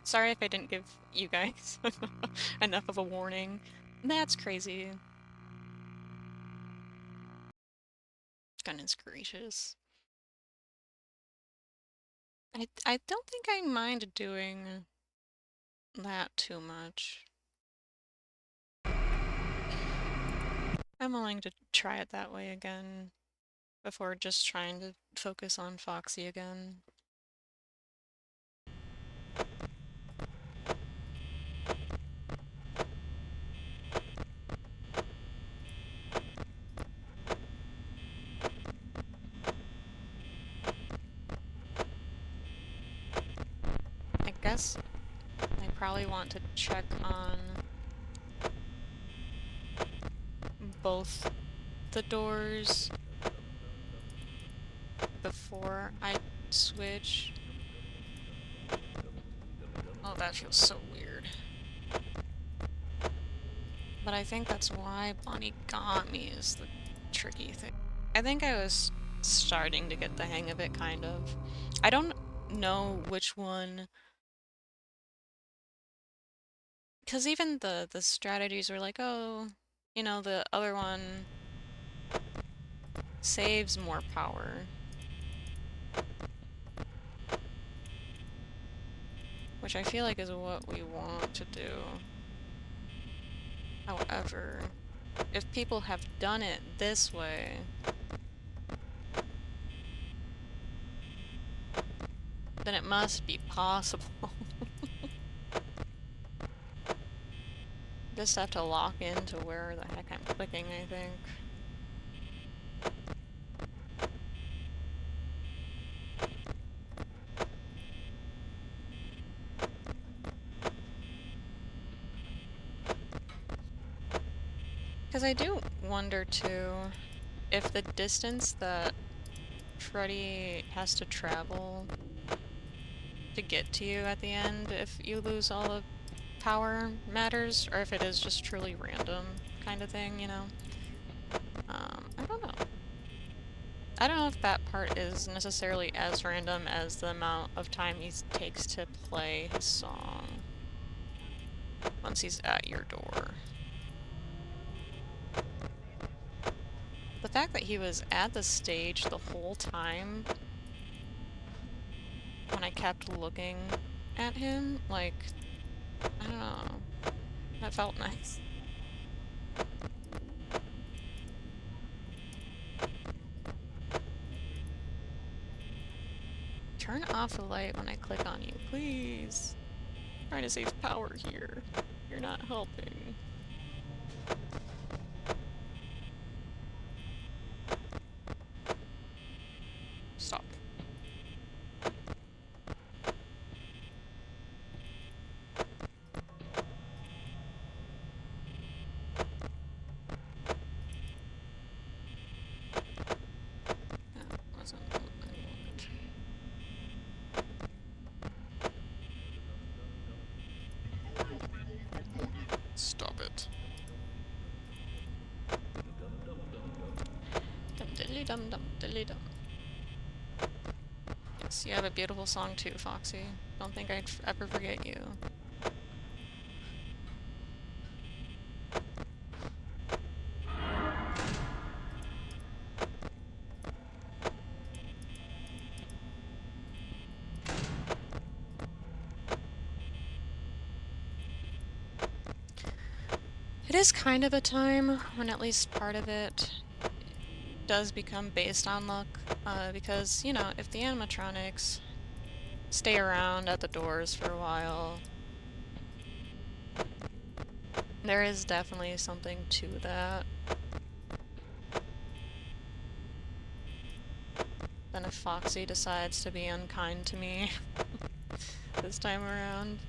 Sorry if I didn't give you guys enough of a warning. That's crazy. Goodness gracious. I don't think I mind doing that too much. I'm willing to try it that way again before just trying to focus on Foxy again. I guess I probably want to check on both the doors before I switch. Oh, that feels so weird. But I think that's why Bonnie got me, is the tricky thing. I think I was starting to get the hang of it, kind of. I don't know which one, because even the strategies were like, oh, you know, the other one saves more power. Which I feel like is what we want to do. However, if people have done it this way, then it must be possible. Just have to lock into where the heck I'm clicking, I think. Because I do wonder, too, if the distance that Freddy has to travel to get to you at the end if you lose all the power matters, or if it is just truly random kind of thing, you know? I don't know. I don't know if that part is necessarily as random as the amount of time he takes to play his song once he's at your door. The fact that he was at the stage the whole time when I kept looking at him, like, I don't know, that felt nice. Turn off the light when I click on you, please. I'm trying to save power here. You're not helping. Stop. That wasn't what I wanted. Stop it. Dum diddly dum dum diddly dum. Yes, you have a beautiful song too, Foxy. Don't think I'd ever forget you. It is kind of a time when at least part of it does become based on luck, because, you know, if the animatronics stay around at the doors for a while, there is definitely something to that. Then if Foxy decides to be unkind to me this time around,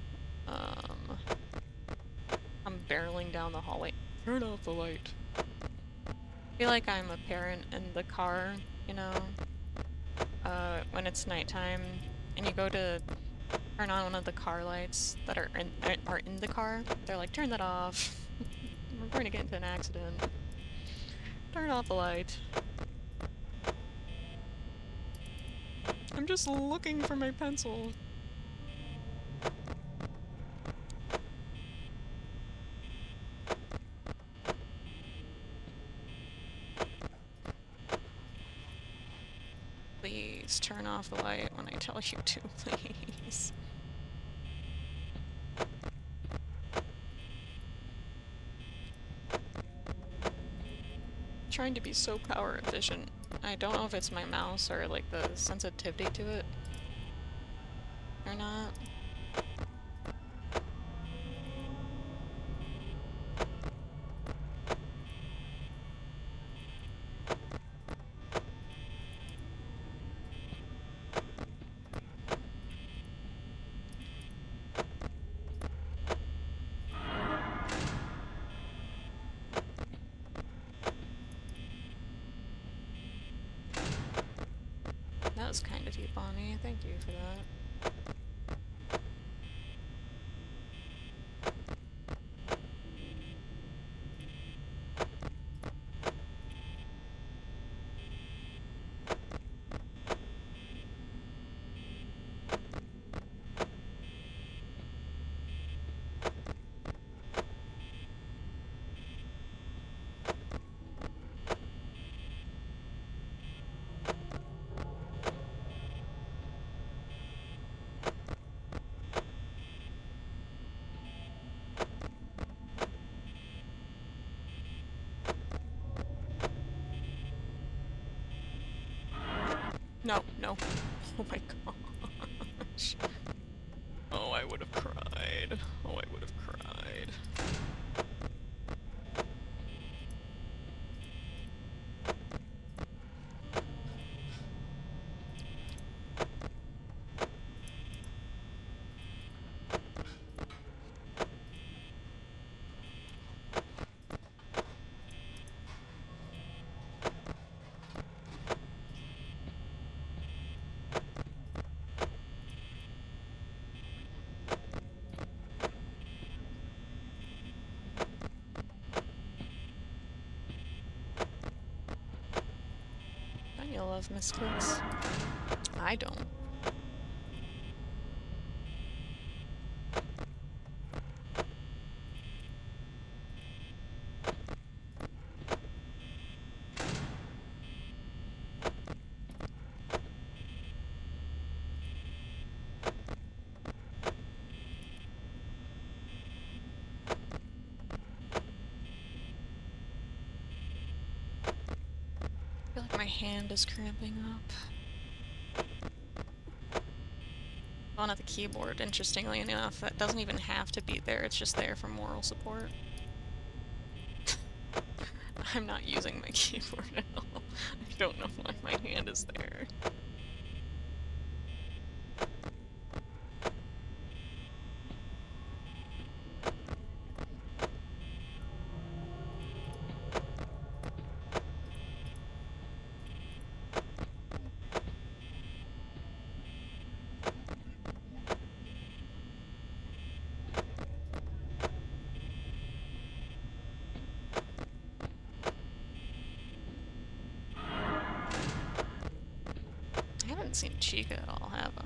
I'm barreling down the hallway. Turn off the light. I feel like I'm a parent in the car, you know, when it's nighttime and you go to turn on one of the car lights that are in the car. They're like, turn that off. We're going to get into an accident. Turn off the light. I'm just looking for my pencil. Please turn off the light when I tell you to, please. Trying to be so power efficient. I don't know if it's my mouse or like the sensitivity to it or not. That was kind of you, Bonnie. Thank you for that. No, no. Oh my gosh. Oh, I would have cried. Oh, I would have cried. you love misclicks. I don't. I feel like my hand is cramping up. On at the keyboard, interestingly enough, that doesn't even have to be there, it's just there for moral support. I'm not using my keyboard at all. I don't know why my hand is there. I haven't seen Chica at all, have I?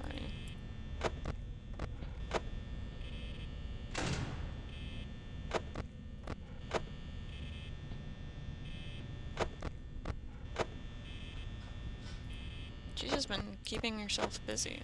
She's just been keeping herself busy.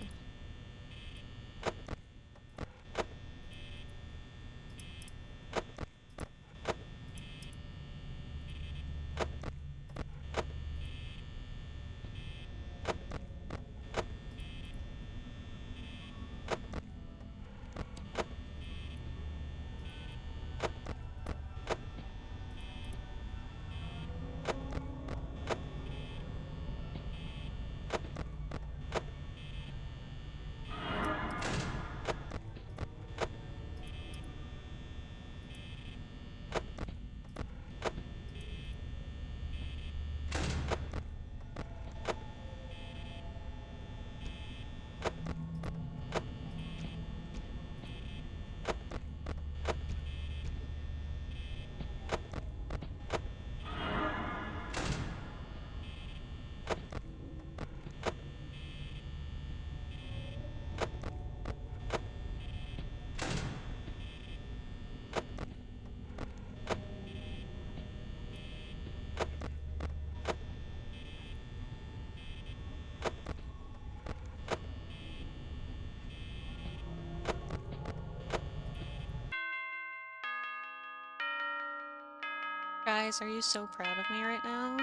Guys, are you so proud of me right now?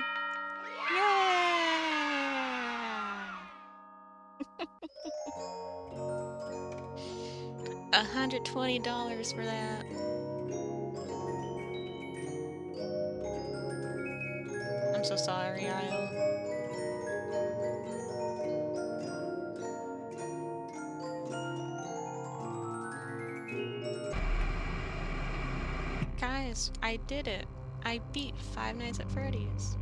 Yeah! $120 for that. I'm so sorry, Isle. Guys, I did it. I beat Five Nights at Freddy's.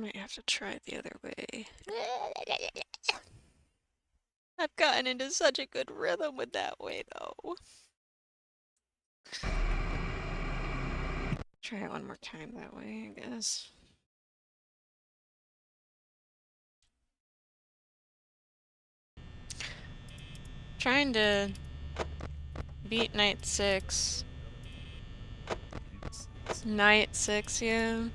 Might have to try it the other way. I've gotten into such a good rhythm with that way, though. Try it one more time that way, I guess. Trying to beat night 6. Night 6, yeah.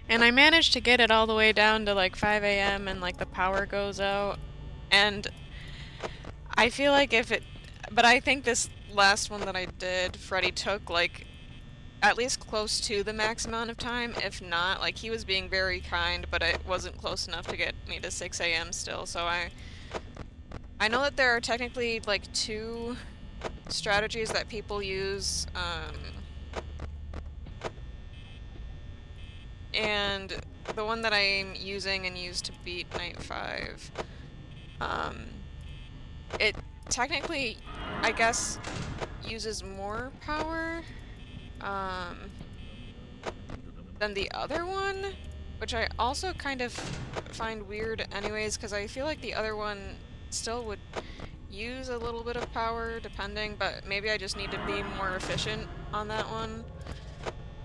And I managed to get it all the way down to like 5 a.m. and like the power goes out. And I feel like if it... But I think this last one that I did, Freddy took like at least close to the max amount of time. If not, like he was being very kind, but it wasn't close enough to get me to 6 a.m. still. So I know that there are technically like 2 strategies that people use, and the one that I'm using and used to beat night 5, it technically, I guess, uses more power, than the other one, which I also kind of find weird anyways, because I feel like the other one still would use a little bit of power depending, but maybe I just need to be more efficient on that one.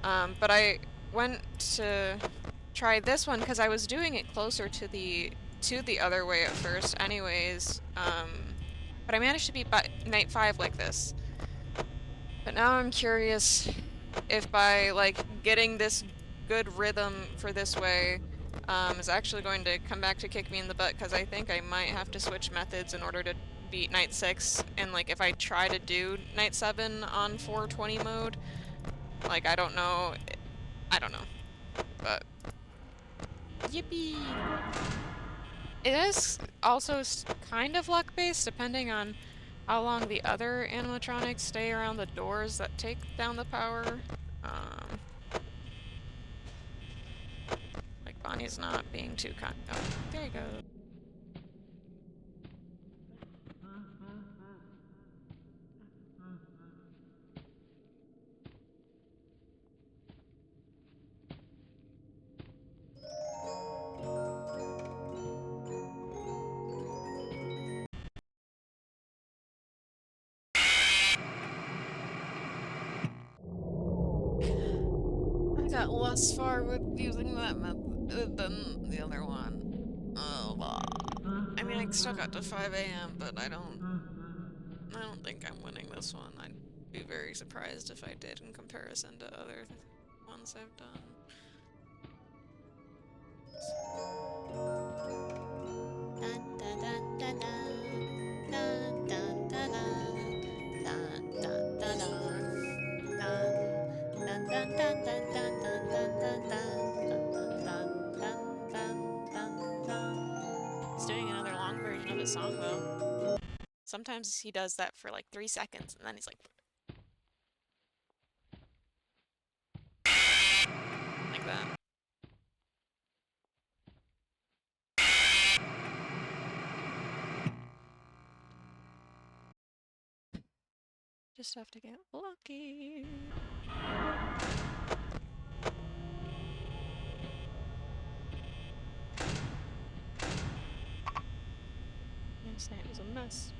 But I went to try this one because I was doing it closer to the other way at first anyways, but I managed to beat night 5 like this. But now I'm curious if by like getting this good rhythm for this way is actually going to come back to kick me in the butt, because I think I might have to switch methods in order to beat night 6, and like if I try to do night 7 on 420 mode, like I don't know, but yippee! It is also kind of luck based depending on how long the other animatronics stay around the doors that take down the power. Like Bonnie's not being too kind. Oh, there you go. I got less far with using that method than the other one. Oh, I mean, I still got to 5 a.m., but I don't think I'm winning this one. I'd be very surprised if I did in comparison to other ones I've done. Dun, dun, dun, dun, dun. Dun, dun, dun, dun. Dun, dun, dun, dun. Dun, dun, dun, dun, dun, dun, dun, dun, dun, dun, dun, dun, dun. He's doing another long version of his song, though. Sometimes he does that for like 3 seconds, and then he's like... like that. Just have to get lucky. Last night was a mess.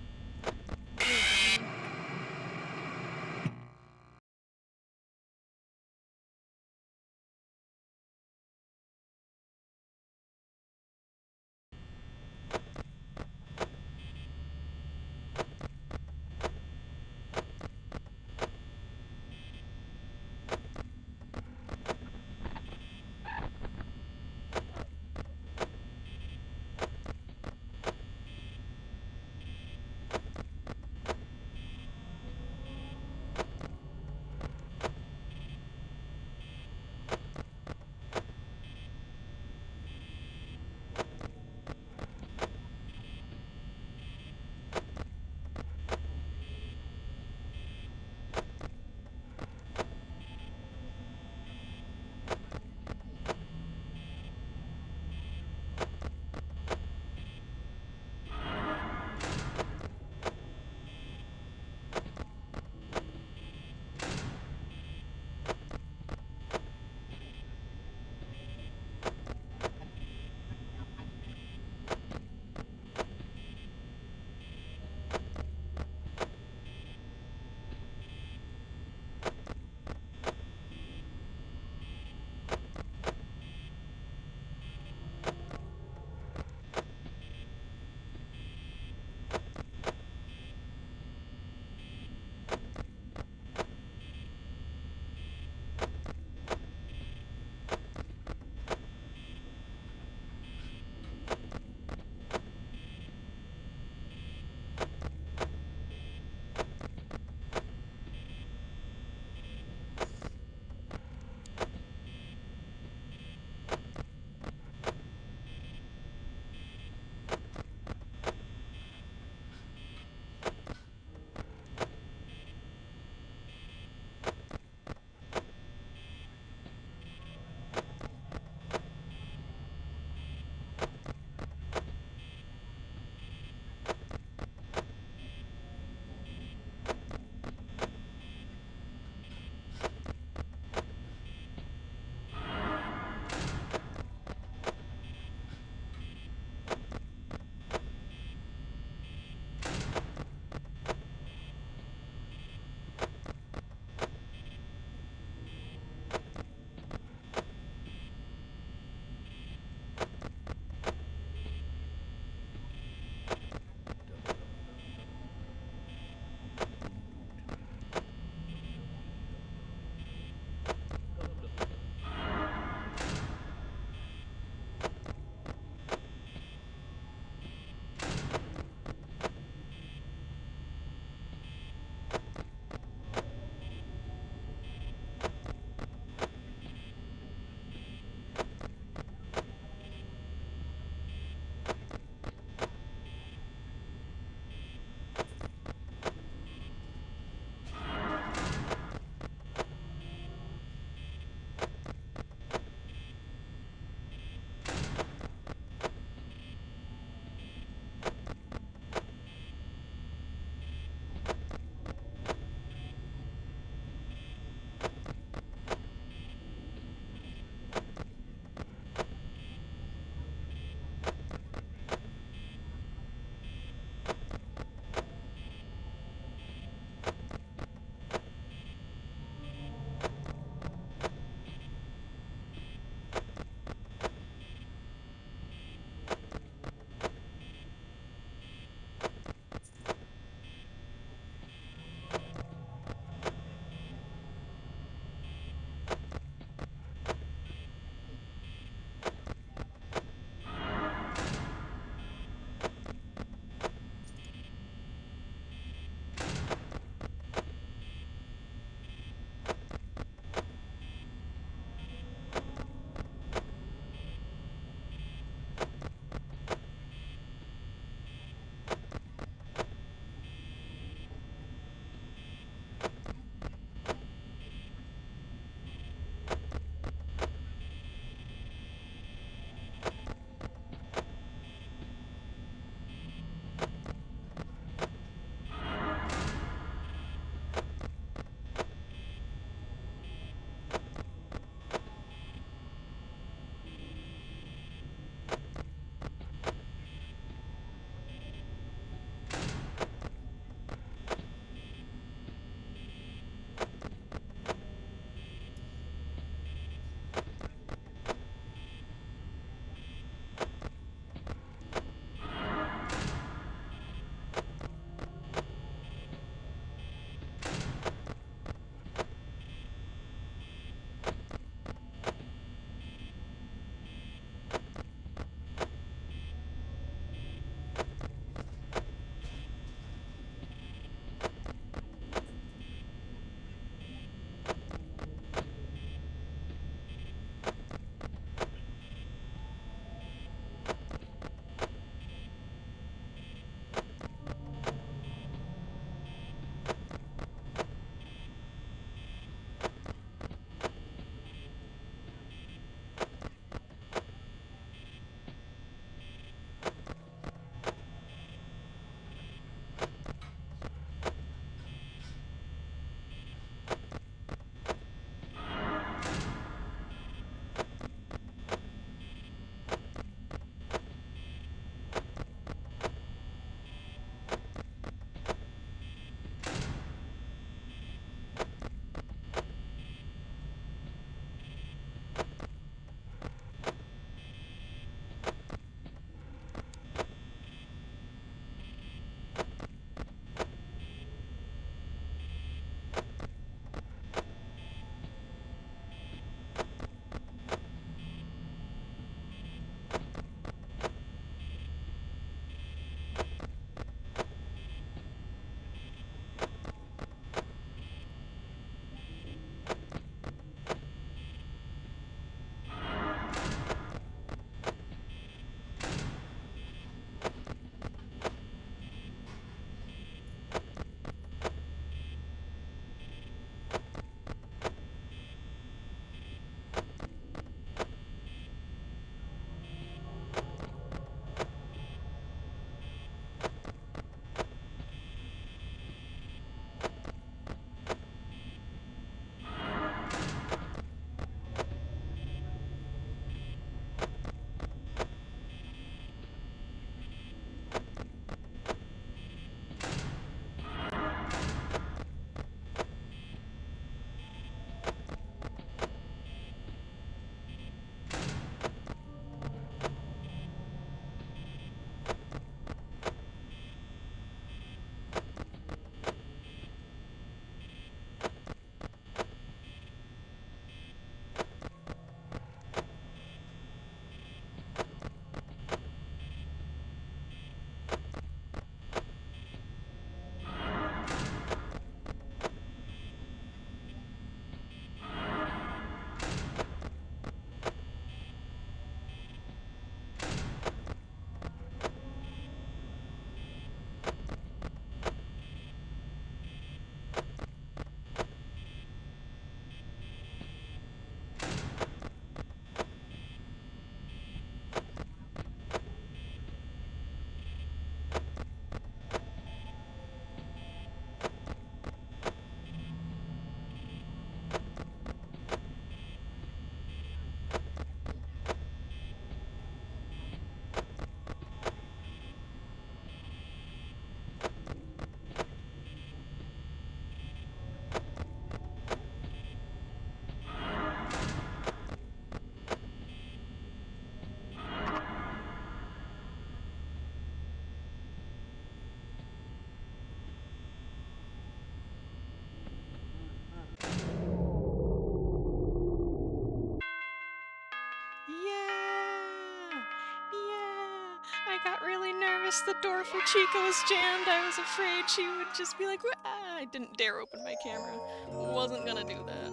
got really nervous. The door for Chica was jammed. I was afraid she would just be like, ah! I didn't dare open my camera. Wasn't gonna do that.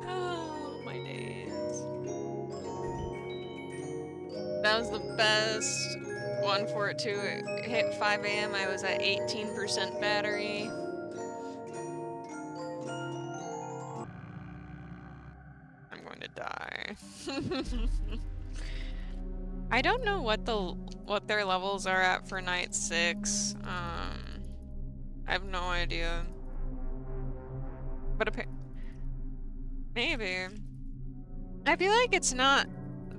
Oh, my days. That was the best one for it too. It hit 5 a.m. I was at 18% battery. I'm going to die. I don't know what their levels are at for night 6. I have no idea. But maybe. I feel like it's not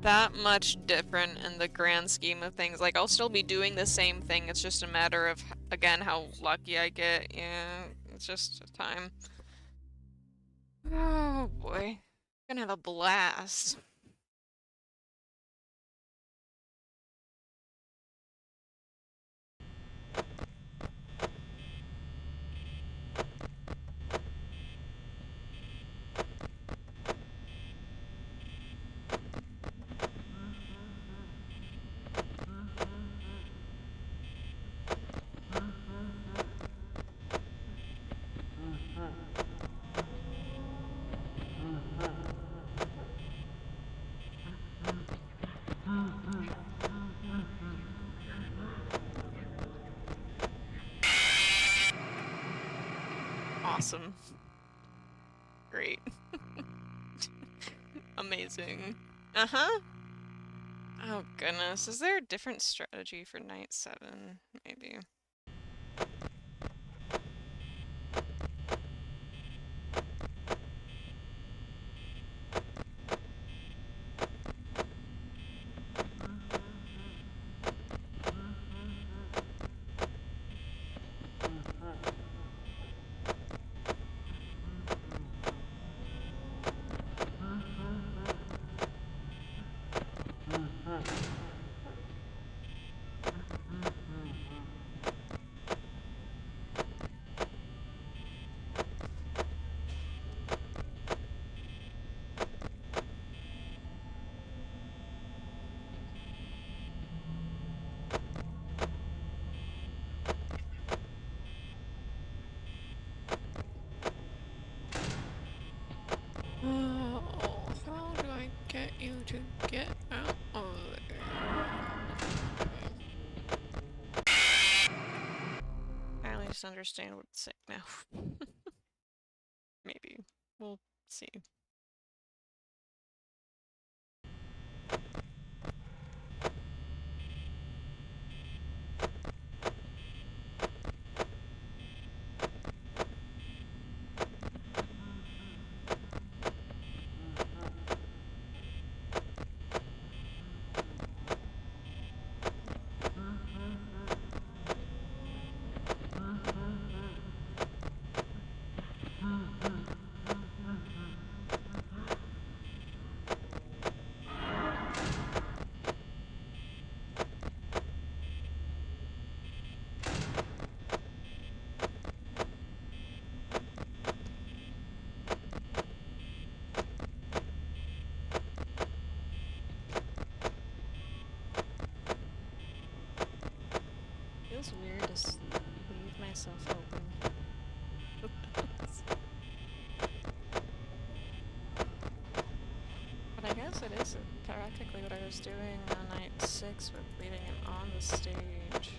that much different in the grand scheme of things. Like, I'll still be doing the same thing. It's just a matter of, again, how lucky I get. Yeah, it's just time. Oh boy. I'm gonna have a blast. Awesome. Great. Amazing. Uh-huh. Oh goodness, is there a different strategy for night 7? Maybe. Oh, how do I get you to get out of there? I at least understand what it's saying now. Maybe. We'll see. Feels weird to leave myself open. But I guess it is practically what I was doing on night 6 with leaving him on the stage.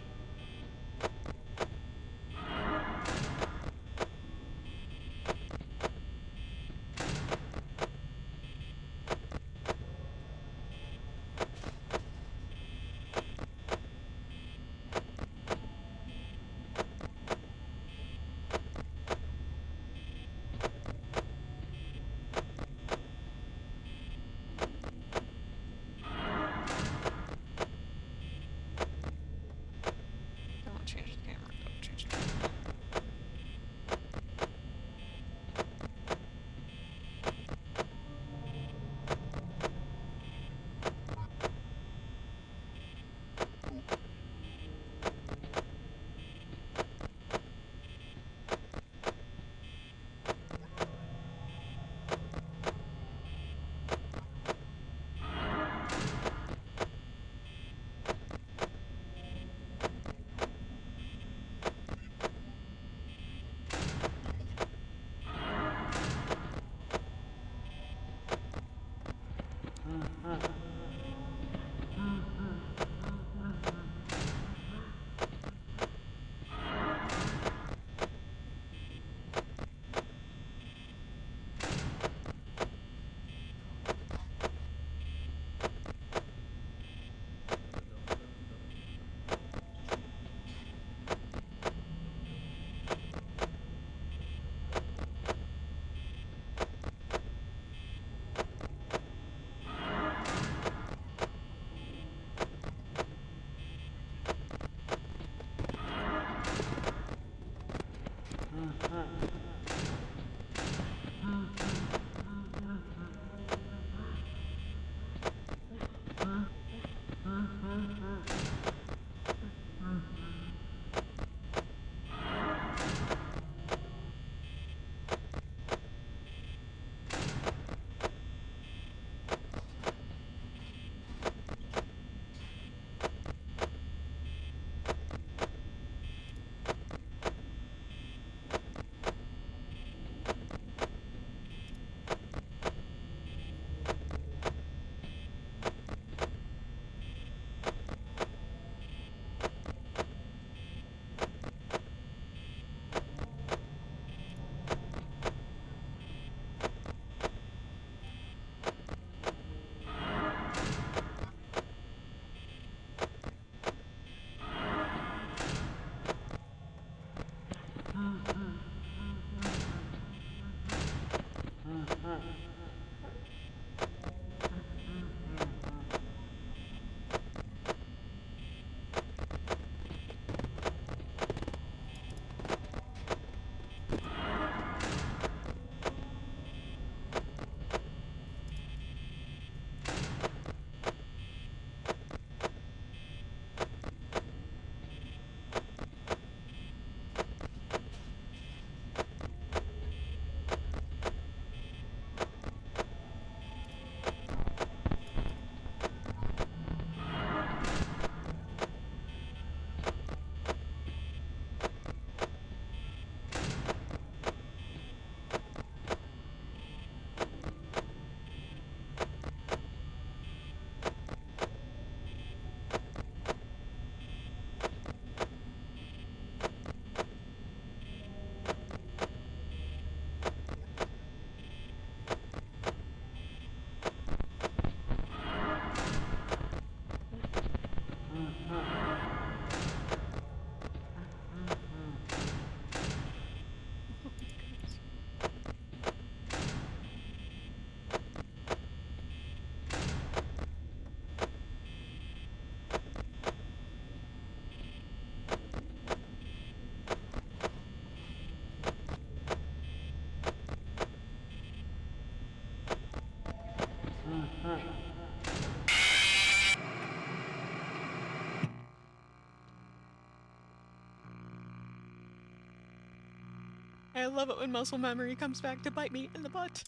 I love it when muscle memory comes back to bite me in the butt.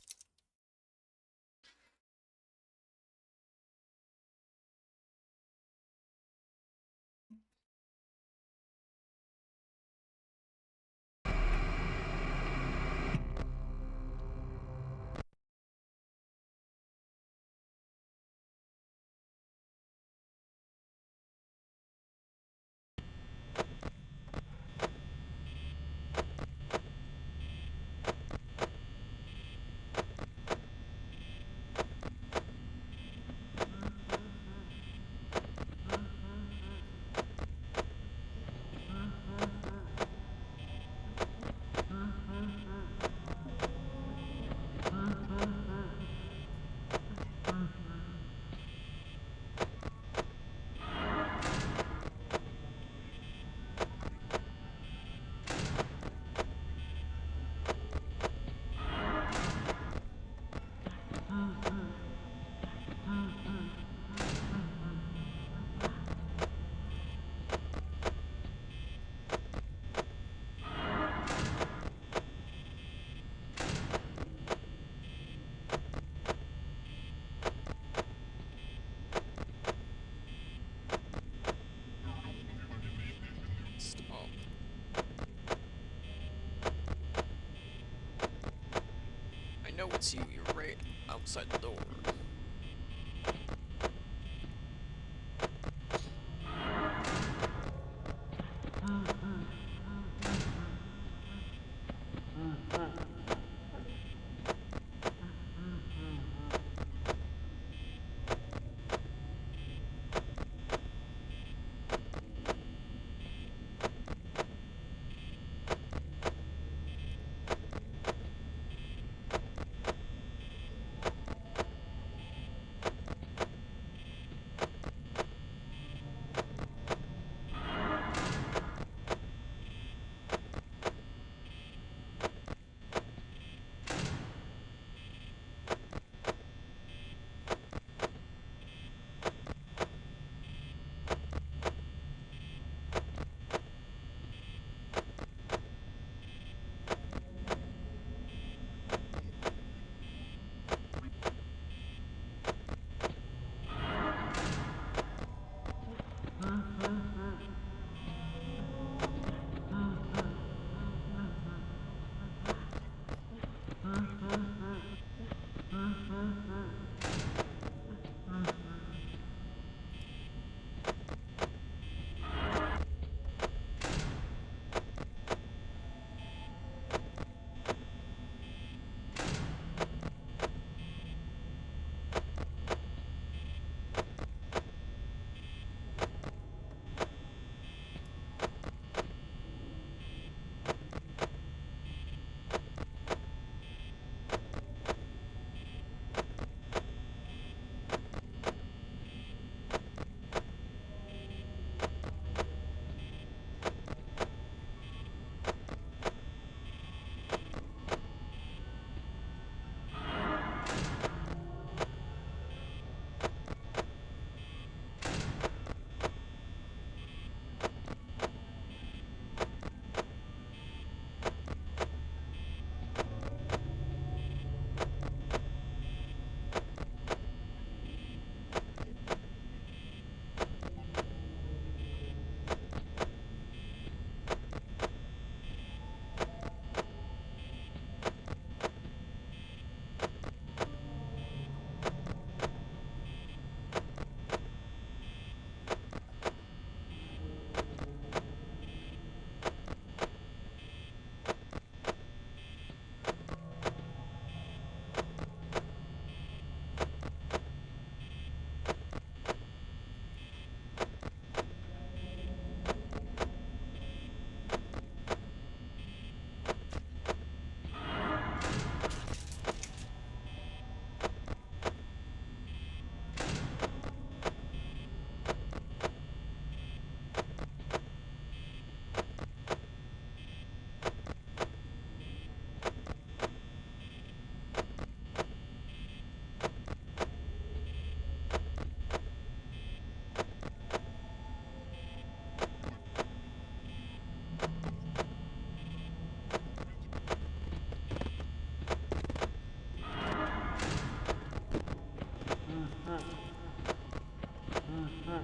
Stop. I know it's you. You're right outside the door. Yes!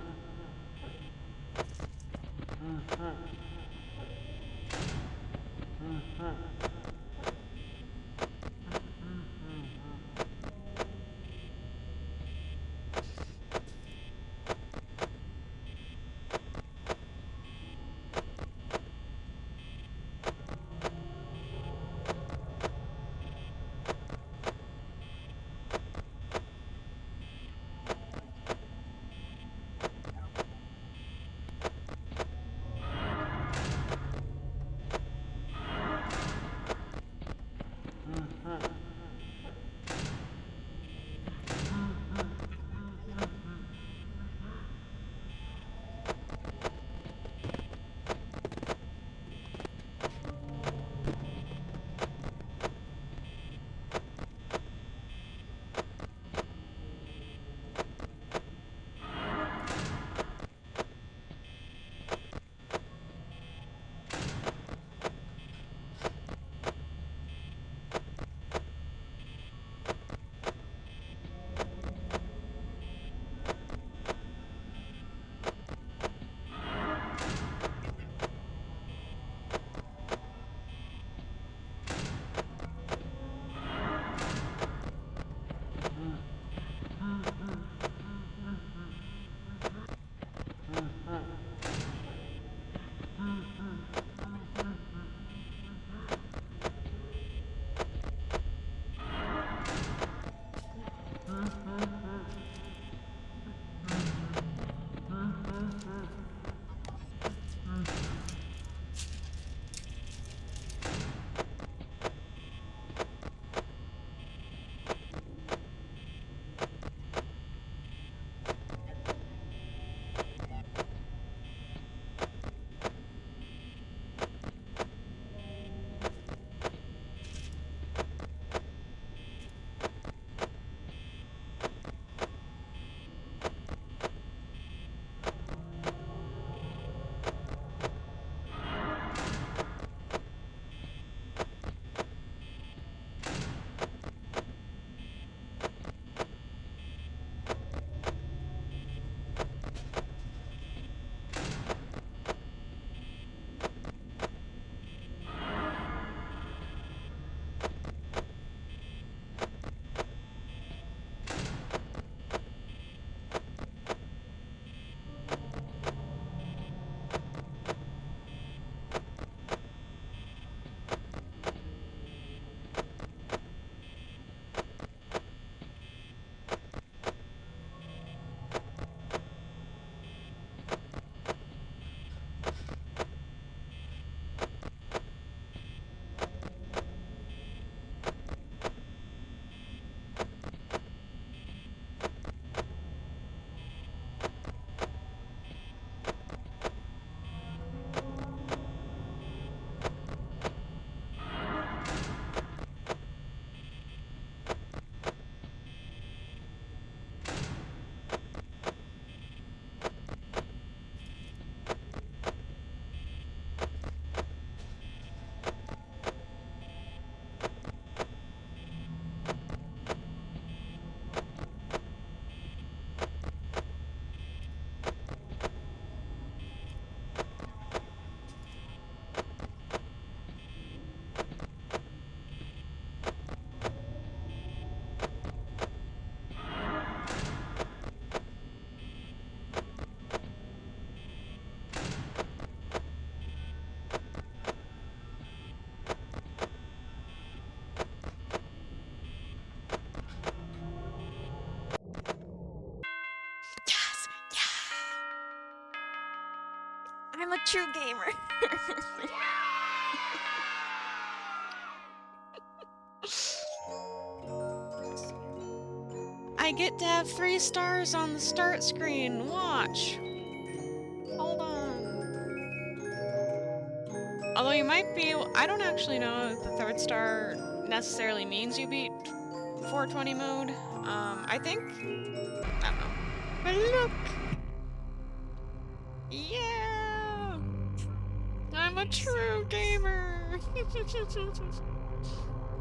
Yeah! I'm a true gamer. I get to have 3 stars on the start screen. Watch. Hold on. Although you might be, I don't actually know if the 3rd star necessarily means you beat 420 mode. I think, I don't know. But look! Yeah! I'm a true gamer!